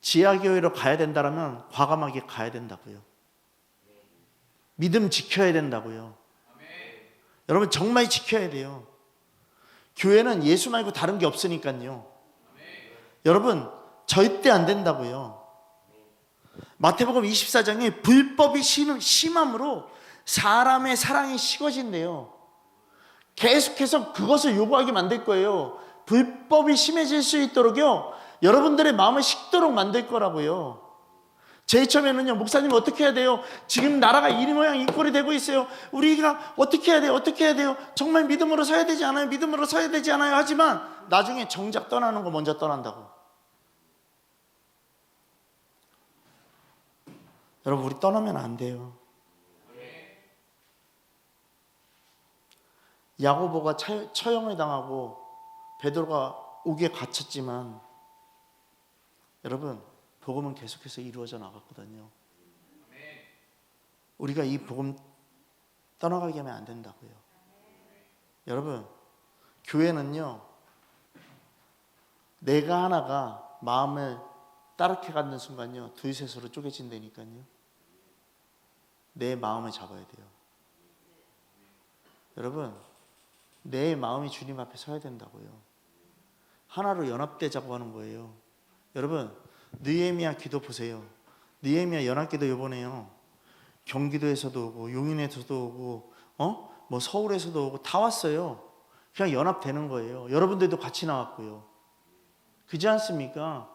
지하교회로 가야 된다면 과감하게 가야 된다고요. 믿음 지켜야 된다고요. 여러분 정말 지켜야 돼요. 교회는 예수 말고 다른 게 없으니까요. 여러분 절대 안 된다고요. 마태복음 24장에 불법이 심함으로 사람의 사랑이 식어진대요. 계속해서 그것을 요구하게 만들 거예요. 불법이 심해질 수 있도록요 여러분들의 마음을 식도록 만들 거라고요. 제일 처음에는요 목사님 어떻게 해야 돼요? 지금 나라가 이 모양 이 꼴이 되고 있어요. 우리가 어떻게 해야 돼요? 어떻게 해야 돼요? 정말 믿음으로 서야 되지 않아요? 믿음으로 서야 되지 않아요? 하지만 나중에 정작 떠나는 거 먼저 떠난다고. 여러분 우리 떠나면 안 돼요. 야고보가 처형을 당하고 베드로가 옥에 갇혔지만 여러분 복음은 계속해서 이루어져 나갔거든요. 우리가 이 복음 떠나가게 하면 안 된다고요. 여러분 교회는요 내가 하나가 마음을 따르게 갖는 순간요 둘셋으로 쪼개진다니까요. 내 마음을 잡아야 돼요. 여러분 내 마음이 주님 앞에 서야 된다고요. 하나로 연합되자고 하는 거예요. 여러분 느헤미야 기도 보세요. 느헤미야 연합기도 이번에요 경기도에서도 오고 용인에서도 오고 뭐 서울에서도 오고 다 왔어요. 그냥 연합되는 거예요. 여러분들도 같이 나왔고요. 그지 않습니까?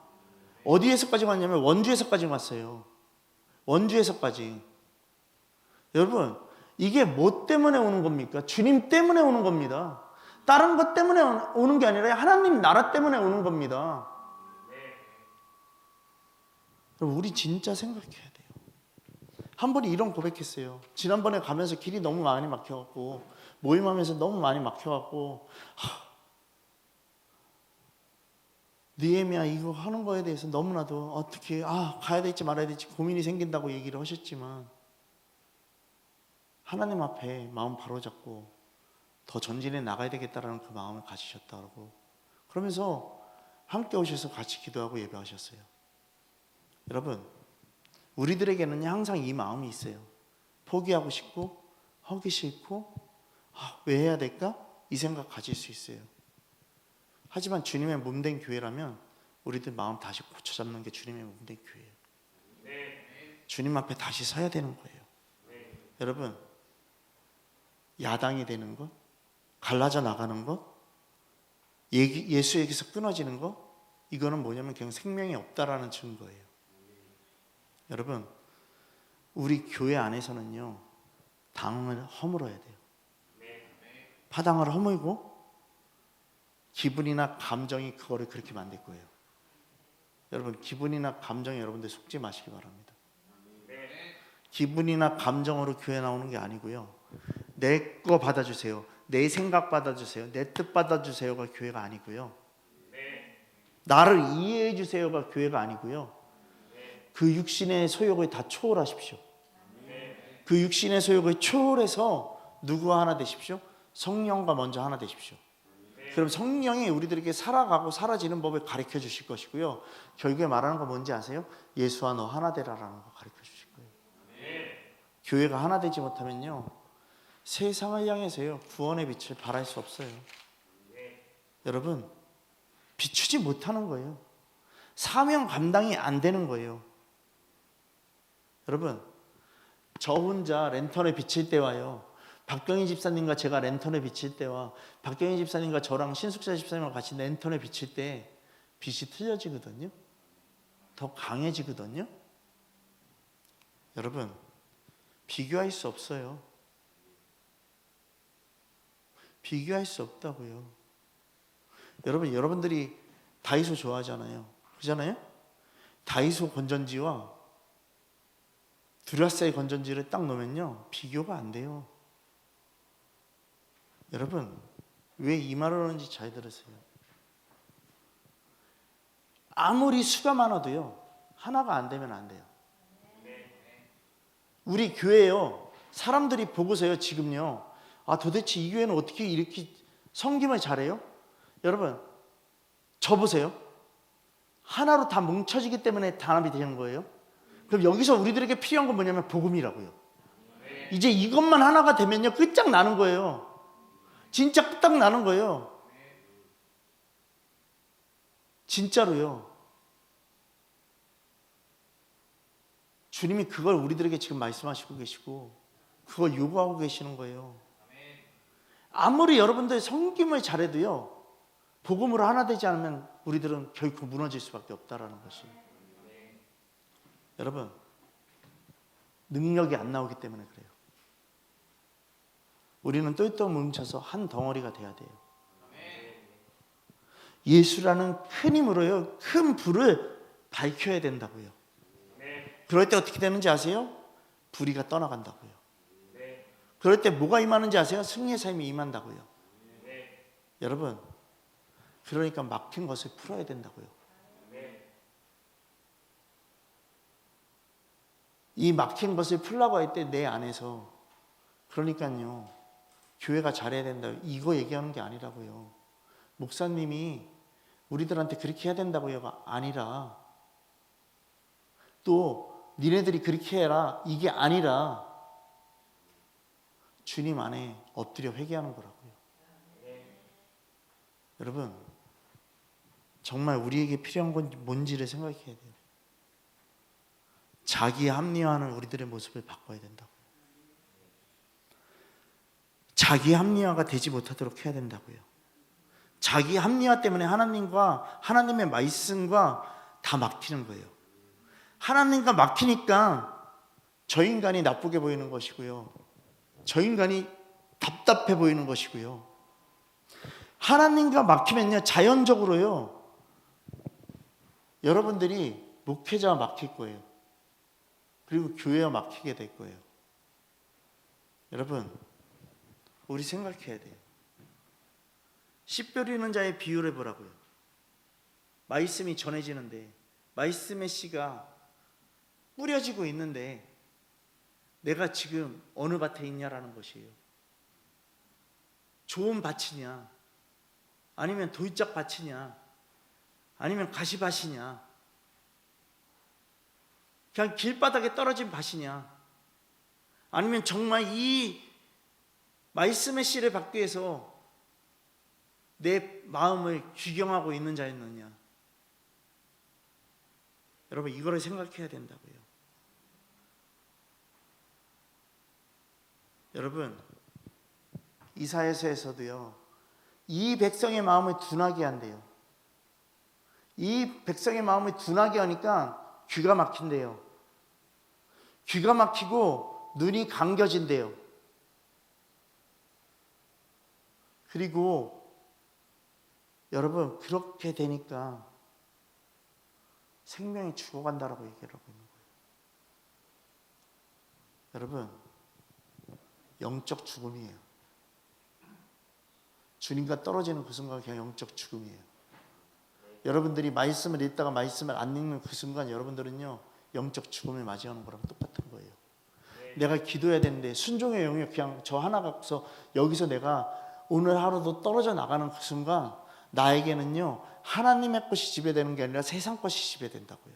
어디에서까지 왔냐면 원주에서까지 왔어요. 원주에서까지. 여러분, 이게 뭐 때문에 오는 겁니까? 주님 때문에 오는 겁니다. 다른 것 때문에 오는 게 아니라 하나님 나라 때문에 오는 겁니다. 여러분, 우리 진짜 생각해야 돼요. 한 분이 이런 고백했어요. 지난번에 가면서 길이 너무 많이 막혀갖고 모임하면서 너무 많이 막혀갖고 느헤미야 이거 하는 거에 대해서 너무나도 어떻게 가야 될지 말아야 될지 고민이 생긴다고 얘기를 하셨지만 하나님 앞에 마음 바로잡고 더 전진해 나가야 되겠다라는 그 마음을 가지셨다고 그러면서 함께 오셔서 같이 기도하고 예배하셨어요. 여러분, 우리들에게는 항상 이 마음이 있어요. 포기하고 싶고 하기 싫고 왜 해야 될까? 이 생각 가질 수 있어요. 하지만 주님의 몸된 교회라면 우리들 마음 다시 고쳐잡는 게 주님의 몸된 교회예요. 주님 앞에 다시 서야 되는 거예요. 여러분, 야당이 되는 것, 갈라져 나가는 것, 예수에게서 끊어지는 것, 이거는 뭐냐면 그냥 생명이 없다라는 증거예요. 여러분, 우리 교회 안에서는요, 당을 허물어야 돼요. 파당을 허물고 기분이나 감정이 그거를 그렇게 만들 거예요. 여러분, 기분이나 감정에 여러분들 속지 마시기 바랍니다. 기분이나 감정으로 교회 나오는 게 아니고요, 내 거 받아주세요, 내 생각 받아주세요, 내 뜻 받아주세요가 교회가 아니고요, 나를 이해해 주세요가 교회가 아니고요, 그 육신의 소욕을 다 초월하십시오. 그 육신의 소욕을 초월해서 누구와 하나 되십시오? 성령과 먼저 하나 되십시오. 그럼 성령이 우리들에게 살아가고 사라지는 법을 가르쳐 주실 것이고요, 결국에 말하는 거 뭔지 아세요? 예수와 너 하나 되라라는 거 가르쳐 주실 거예요. 교회가 하나 되지 못하면요, 세상을 향해서요 구원의 빛을 발할 수 없어요. 여러분, 비추지 못하는 거예요. 사명 감당이 안 되는 거예요. 여러분, 저 혼자 랜턴을 비칠 때와요, 박경희 집사님과 제가 랜턴을 비칠 때와 박경희 집사님과 저랑 신숙자 집사님과 같이 랜턴을 비칠 때 빛이 틀려지거든요. 더 강해지거든요. 여러분, 비교할 수 없어요. 비교할 수 없다고요. 여러분, 여러분들이 다이소 좋아하잖아요. 그렇잖아요? 다이소 건전지와 듀라셀 건전지를 딱 놓으면요, 비교가 안 돼요. 여러분, 왜 이 말을 하는지 잘 들으세요. 아무리 수가 많아도요, 하나가 안 되면 안 돼요. 우리 교회요, 사람들이 보고서요, 지금요, 도대체 이 교회는 어떻게 이렇게 섬김을 잘해요? 여러분, 저 보세요. 하나로 다 뭉쳐지기 때문에 단합이 되는 거예요. 그럼 여기서 우리들에게 필요한 건 뭐냐면 복음이라고요. 이제 이것만 하나가 되면요, 끝장나는 거예요. 진짜 끝장나는 거예요. 진짜로요. 주님이 그걸 우리들에게 지금 말씀하시고 계시고 그걸 요구하고 계시는 거예요. 아무리 여러분들 섬김을 잘해도요, 복음으로 하나 되지 않으면 우리들은 결코 무너질 수밖에 없다라는 것이. 여러분, 능력이 안 나오기 때문에 그래요. 우리는 똘똘 뭉쳐서 한 덩어리가 돼야 돼요. 예수라는 큰 힘으로요, 큰 불을 밝혀야 된다고요. 그럴 때 어떻게 되는지 아세요? 불의가 떠나간다고요. 그럴 때 뭐가 임하는지 아세요? 승리의 삶이 임한다고요. 여러분, 그러니까 막힌 것을 풀어야 된다고요. 이 막힌 것을 풀라고 할 때 내 안에서, 그러니까요, 교회가 잘해야 된다, 이거 얘기하는 게 아니라고요. 목사님이 우리들한테 그렇게 해야 된다고요가 아니라, 또 니네들이 그렇게 해라, 이게 아니라 주님 안에 엎드려 회개하는 거라고요. 여러분, 정말 우리에게 필요한 건 뭔지를 생각해야 돼요. 자기 합리화하는 우리들의 모습을 바꿔야 된다고요. 자기 합리화가 되지 못하도록 해야 된다고요. 자기 합리화 때문에 하나님과 하나님의 말씀과 다 막히는 거예요. 하나님과 막히니까 저 인간이 나쁘게 보이는 것이고요, 저 인간이 답답해 보이는 것이고요. 하나님과 막히면요, 자연적으로요, 여러분들이 목회자와 막힐 거예요. 그리고 교회와 막히게 될 거예요. 여러분, 우리 생각해야 돼요. 씨 뿌리는 자의 비유를 보라고요. 말씀이 전해지는데 말씀의 씨가 뿌려지고 있는데 내가 지금 어느 밭에 있냐라는 것이에요. 좋은 밭이냐, 아니면 돌짝 밭이냐, 아니면 가시밭이냐, 그냥 길바닥에 떨어진 밭이냐, 아니면 정말 이 말씀의 씨를 받기 위해서 내 마음을 귀경하고 있는 자였느냐. 여러분, 이거를 생각해야 된다고요. 여러분, 이사야서에서도요, 이 백성의 마음을 둔하게 한대요. 이 백성의 마음을 둔하게 하니까 귀가 막힌대요. 귀가 막히고 눈이 감겨진대요. 그리고 여러분, 그렇게 되니까 생명이 죽어간다라고 얘기를 하고 있는 거예요. 여러분, 영적 죽음이에요. 주님과 떨어지는 그 순간 그냥 영적 죽음이에요. 여러분들이 말씀을 읽다가 말씀을 안 읽는 그 순간 여러분들은요, 영적 죽음을 맞이하는 거랑 똑같은 거예요. 내가 기도해야 되는데 순종의 영역 그냥 저 하나 갖고서 여기서 내가 오늘 하루도 떨어져 나가는 그 순간 나에게는요, 하나님의 것이 지배되는 게 아니라 세상 것이 지배된다고요.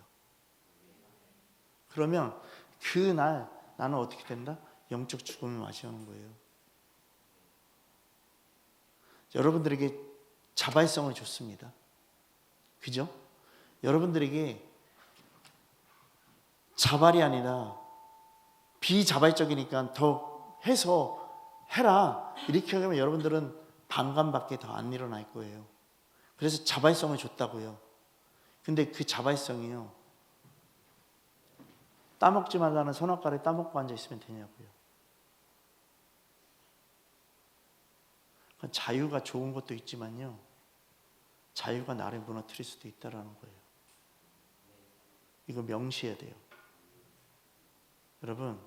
그러면 그날 나는 어떻게 된다? 영적 죽음을 맞이하는 거예요. 여러분들에게 자발성을 줬습니다. 그죠? 여러분들에게 자발이 아니라 비자발적이니까 더 해서 해라, 이렇게 하면 여러분들은 반감밖에 더 안 일어날 거예요. 그래서 자발성을 줬다고요. 근데 그 자발성이요, 따먹지 말라는 선악과를 따먹고 앉아있으면 되냐고요. 자유가 좋은 것도 있지만요, 자유가 나를 무너뜨릴 수도 있다는 거예요. 이거 명시해야 돼요. 여러분,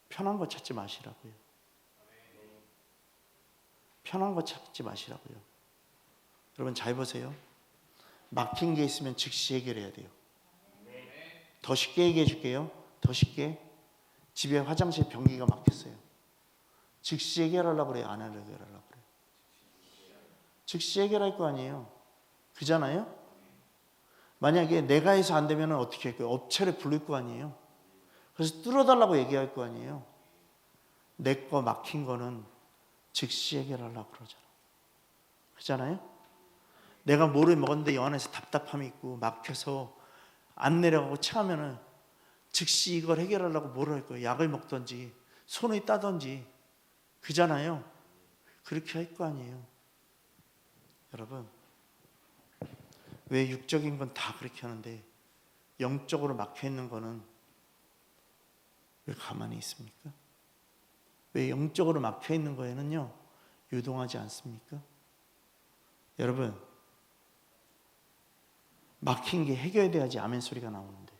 편한 거 찾지 마시라고요. 편한 거 찾지 마시라고요. 여러분, 잘 보세요. 막힌 게 있으면 즉시 해결해야 돼요. 더 쉽게 얘기해 줄게요. 더 쉽게. 집에 화장실 변기가 막혔어요. 즉시 해결하려고 그래요? 안 해결하려고 그래요? 즉시 해결할 거 아니에요. 그잖아요? 만약에 내가 해서 안 되면 어떻게 할까요? 업체를 부를 거 아니에요. 그래서 뚫어달라고 얘기할 거 아니에요. 내 거 막힌 거는 즉시 해결하려고 그러잖아. 그잖아요? 내가 뭐를 먹었는데 영 안에서 답답함이 있고 막혀서 안 내려가고 차면은 즉시 이걸 해결하려고 뭘 할 거예요? 약을 먹던지 손을 따던지. 그잖아요? 그렇게 할 거 아니에요. 여러분, 왜 육적인 건 다 그렇게 하는데 영적으로 막혀 있는 거는 왜 가만히 있습니까? 왜 영적으로 막혀 있는 거에는요, 유동하지 않습니까? 여러분, 막힌 게 해결돼야지 아멘 소리가 나오는데,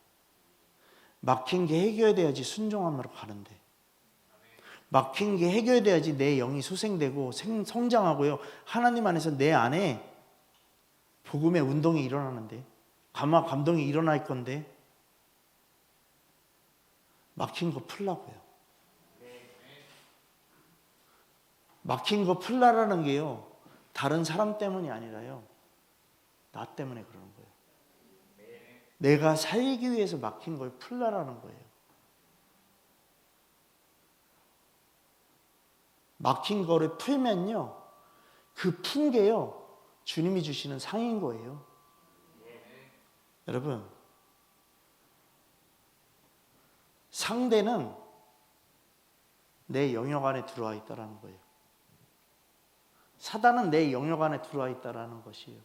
막힌 게 해결돼야지 순종함으로 가는데, 막힌 게 해결돼야지 내 영이 소생되고 성장하고요, 하나님 안에서 내 안에 복음의 운동이 일어나는데, 감동이 일어날 건데 막힌 거 풀라고요. 막힌 거 풀라라는 게요, 다른 사람 때문이 아니라요, 나 때문에 그러는 거예요. 내가 살기 위해서 막힌 걸 풀라라는 거예요. 막힌 거를 풀면요, 그 푼 게요, 주님이 주시는 상인 거예요. 여러분, 상대는 내 영역 안에 들어와 있다라는 거예요. 사단은 내 영역 안에 들어와 있다라는 것이에요.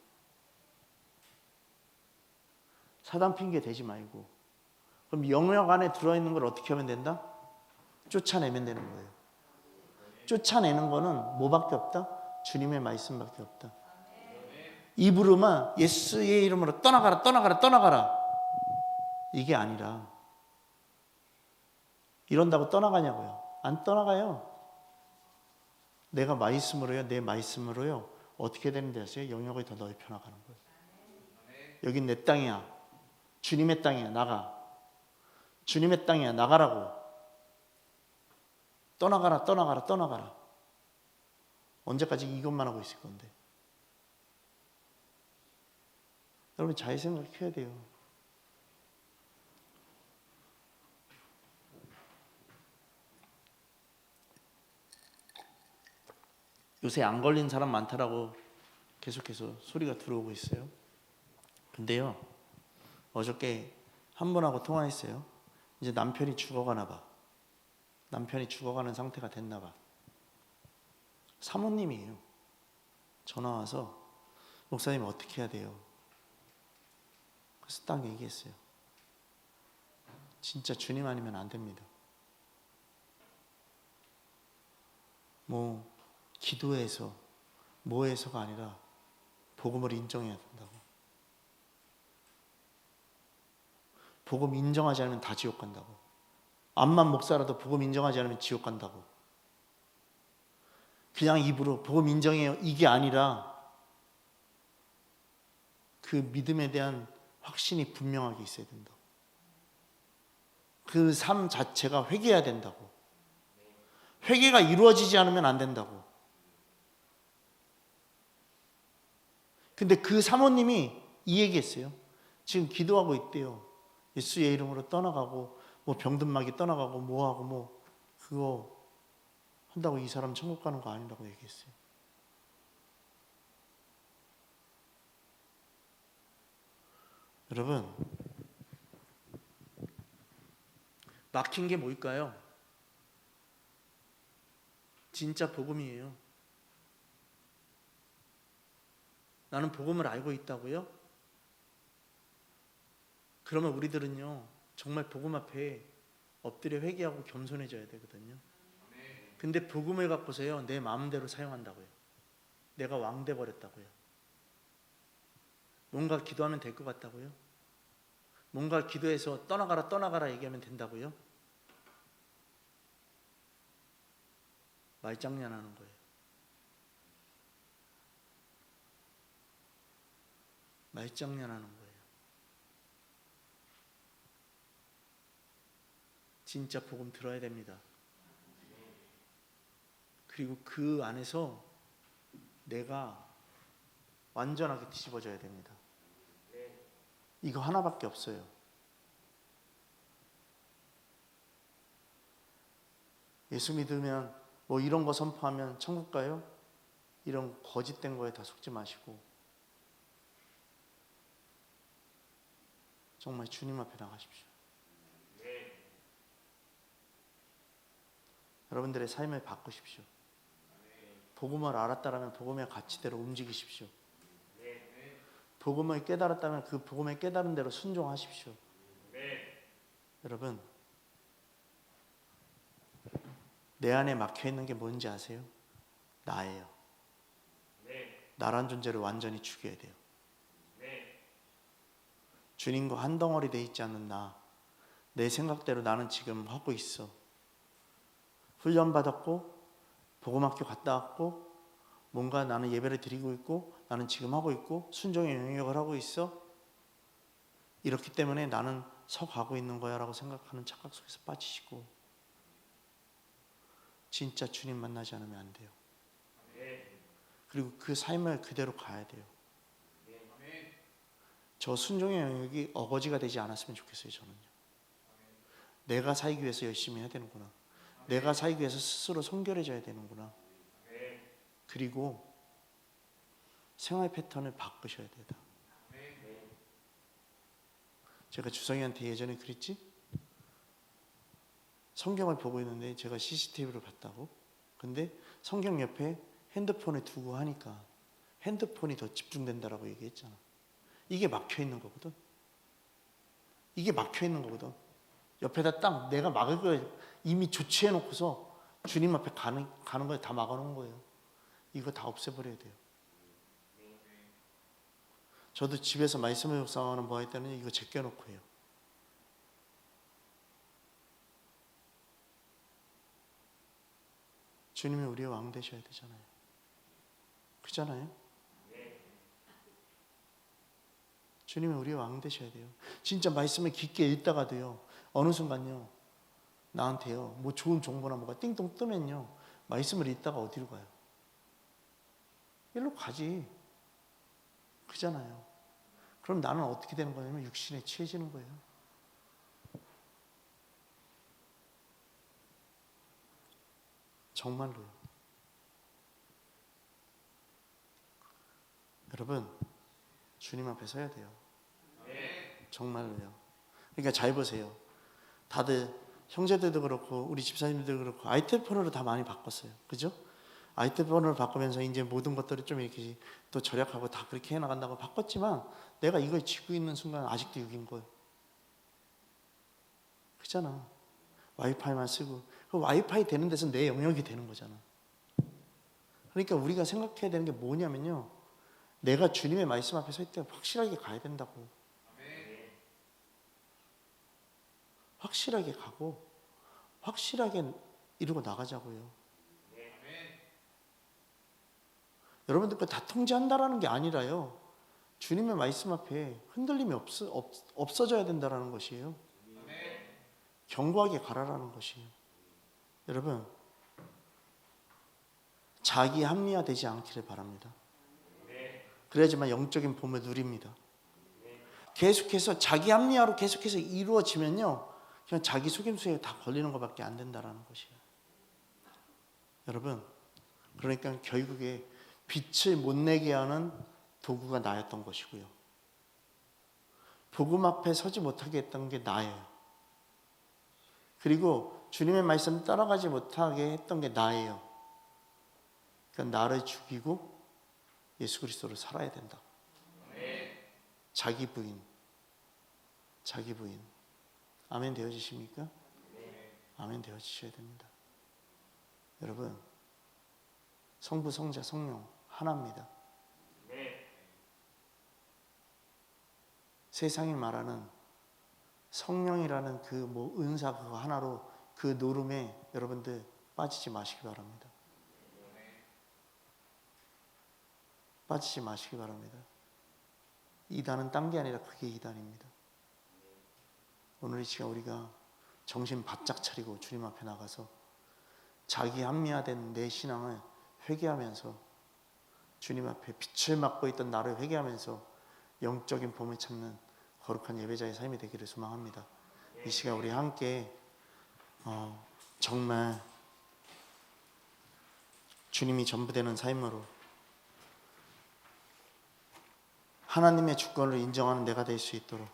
사단 핑계 대지 말고. 그럼 영역 안에 들어와 있는 걸 어떻게 하면 된다? 쫓아내면 되는 거예요. 쫓아내는 거는 뭐밖에 없다? 주님의 말씀밖에 없다. 입으로만 예수의 이름으로 떠나가라 떠나가라 떠나가라 이게 아니라, 이런다고 떠나가냐고요? 안 떠나가요. 내가 말씀으로요, 내 말씀으로요, 어떻게 되는지 아세요? 영역을 더 넓혀 나가는 거예요. 여긴 내 땅이야. 주님의 땅이야. 나가. 주님의 땅이야. 나가라고. 떠나가라 떠나가라 떠나가라. 언제까지 이것만 하고 있을 건데? 여러분 잘 생각해야 돼요. 요새 안 걸린 사람 많다라고 계속해서 소리가 들어오고 있어요. 근데요, 어저께 한 분하고 통화했어요. 이제 남편이 죽어가나 봐. 남편이 죽어가는 상태가 됐나 봐. 사모님이에요. 전화 와서 목사님 어떻게 해야 돼요? 그래서 딱 얘기했어요. 진짜 주님 아니면 안 됩니다. 뭐 기도해서 뭐해서가 아니라 복음을 인정해야 된다고. 복음 인정하지 않으면 다 지옥 간다고. 암만 목사라도 복음 인정하지 않으면 지옥 간다고. 그냥 입으로 복음 인정해요 이게 아니라 그 믿음에 대한 확신이 분명하게 있어야 된다고. 그 삶 자체가 회개해야 된다고. 회개가 이루어지지 않으면 안 된다고. 근데 그 사모님이 이 얘기했어요. 지금 기도하고 있대요. 예수의 이름으로 떠나가고 뭐 병든 마귀 떠나가고 뭐하고 뭐 그거 한다고 이 사람 천국 가는 거 아니라고 얘기했어요. 여러분, 막힌 게 뭘까요? 진짜 복음이에요. 나는 복음을 알고 있다고요? 그러면 우리들은요, 정말 복음 앞에 엎드려 회개하고 겸손해져야 되거든요. 근데 복음을 갖고서요, 내 마음대로 사용한다고요. 내가 왕 돼 버렸다고요. 뭔가 기도하면 될 것 같다고요? 뭔가 기도해서 떠나가라 떠나가라 얘기하면 된다고요? 말장난하는 거예요. 말장난하는 거예요. 진짜 복음 들어야 됩니다. 그리고 그 안에서 내가 완전하게 뒤집어져야 됩니다. 이거 하나밖에 없어요. 예수 믿으면 뭐 이런 거 선포하면 천국 가요? 이런 거짓된 거에 다 속지 마시고 정말 주님 앞에 나가십시오. 여러분들의 삶을 바꾸십시오. 복음을 알았다라면 복음의 가치대로 움직이십시오. 복음을 깨달았다면 그 복음의 깨달은 대로 순종하십시오. 여러분, 내 안에 막혀있는 게 뭔지 아세요? 나예요. 나란 존재를 완전히 죽여야 돼요. 주님과 한 덩어리 돼 있지 않는 나, 내 생각대로 나는 지금 하고 있어. 훈련받았고 복음학교 갔다 왔고 뭔가 나는 예배를 드리고 있고 나는 지금 하고 있고 순종의 영역을 하고 있어. 이렇기 때문에 나는 서가고 있는 거야 라고 생각하는 착각 속에서 빠지시고 진짜 주님 만나지 않으면 안 돼요. 그리고 그 삶을 그대로 가야 돼요. 저 순종의 영역이 어거지가 되지 않았으면 좋겠어요. 저는요. 내가 살기 위해서 열심히 해야 되는구나. 내가 살기 위해서 스스로 성결해져야 되는구나. 그리고 생활 패턴을 바꾸셔야 되다. 제가 주성이한테 예전에 그랬지? 성경을 보고 있는데 제가 CCTV를 봤다고. 근데 성경 옆에 핸드폰에 두고 하니까 핸드폰이 더 집중된다라고 얘기했잖아. 이게 막혀 있는 거거든. 이게 막혀 있는 거거든. 옆에다 딱 내가 막을 걸 이미 조치해 놓고서 주님 앞에 가는 걸 다 막아 놓은 거예요. 이거 다 없애버려야 돼요. 저도 집에서 말씀을 묵상하는 뭐 할 때는 이거 제껴놓고 해요. 주님이 우리의 왕 되셔야 되잖아요. 그잖아요. 주님이 우리의 왕 되셔야 돼요. 진짜 말씀을 깊게 읽다가도요, 어느 순간요, 나한테요, 뭐 좋은 정보나 뭐가 띵동 뜨면요, 말씀을 읽다가 어디로 가요? 일로 가지. 그잖아요. 그럼 나는 어떻게 되는 거냐면 육신에 취해지는 거예요. 정말로요. 여러분, 주님 앞에 서야 돼요. 정말로요. 그러니까 잘 보세요. 다들 형제들도 그렇고 우리 집사님들도 그렇고 아이템폰으로 다 많이 바꿨어요. 그죠? 아이템폰으로 바꾸면서 이제 모든 것들을 좀 이렇게 또 절약하고 다 그렇게 해나간다고 바꿨지만 내가 이걸 쥐고 있는 순간 아직도 6인 거예요. 그잖아. 와이파이만 쓰고 그 와이파이 되는 데서 내 영역이 되는 거잖아. 그러니까 우리가 생각해야 되는 게 뭐냐면요, 내가 주님의 말씀 앞에 설 때 확실하게 가야 된다고. 확실하게 가고 확실하게 이루고 나가자고요. 여러분들 거 다 통제한다라는 게 아니라요, 주님의 말씀 앞에 흔들림이 없어져야 된다라는 것이에요. 견고하게 가라라는 것이에요. 여러분, 자기 합리화되지 않기를 바랍니다. 그래야지만 영적인 봄을 누립니다. 계속해서 자기 합리화로 계속해서 이루어지면요, 그냥 자기 속임수에 다 걸리는 것밖에 안 된다라는 것이에요. 여러분, 그러니까 결국에 빛을 못 내게 하는 도구가 나였던 것이고요, 복음 앞에 서지 못하게 했던 게 나예요. 그리고 주님의 말씀 따라가지 못하게 했던 게 나예요. 그러니까 나를 죽이고 예수 그리스도를 살아야 된다. 자기 부인. 아멘 되어지십니까? 아멘 되어지셔야 됩니다. 여러분, 성부, 성자, 성령 하나입니다. 세상이 말하는 성령이라는 그 뭐 은사 그거 하나로 그 노름에 여러분들 빠지지 마시기 바랍니다. 빠지지 마시기 바랍니다. 이단은 딴 게 아니라 그게 이단입니다. 오늘 이 시간 우리가 정신 바짝 차리고 주님 앞에 나가서 자기 합리화된 내 신앙을 회개하면서 주님 앞에 빛을 맡고 있던 나를 회개하면서 영적인 봄을 찾는 거룩한 예배자의 삶이 되기를 소망합니다. 이 시간 우리 함께 정말 주님이 전부 되는 삶으로 하나님의 주권을 인정하는 내가 될 수 있도록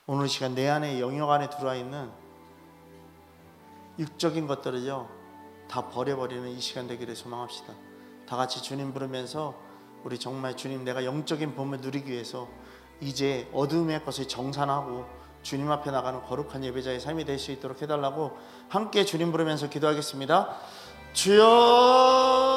오늘 시간 내 안에 영역 안에 들어와 있는 육적인 것들을요 다 버려버리는 이 시간 되기를 소망합시다. 다 같이 주님 부르면서 우리 정말 주님, 내가 영적인 봄을 누리기 위해서 이제 어둠의 것을 정산하고 주님 앞에 나가는 거룩한 예배자의 삶이 될 수 있도록 해달라고 함께 주님 부르면서 기도하겠습니다. 주여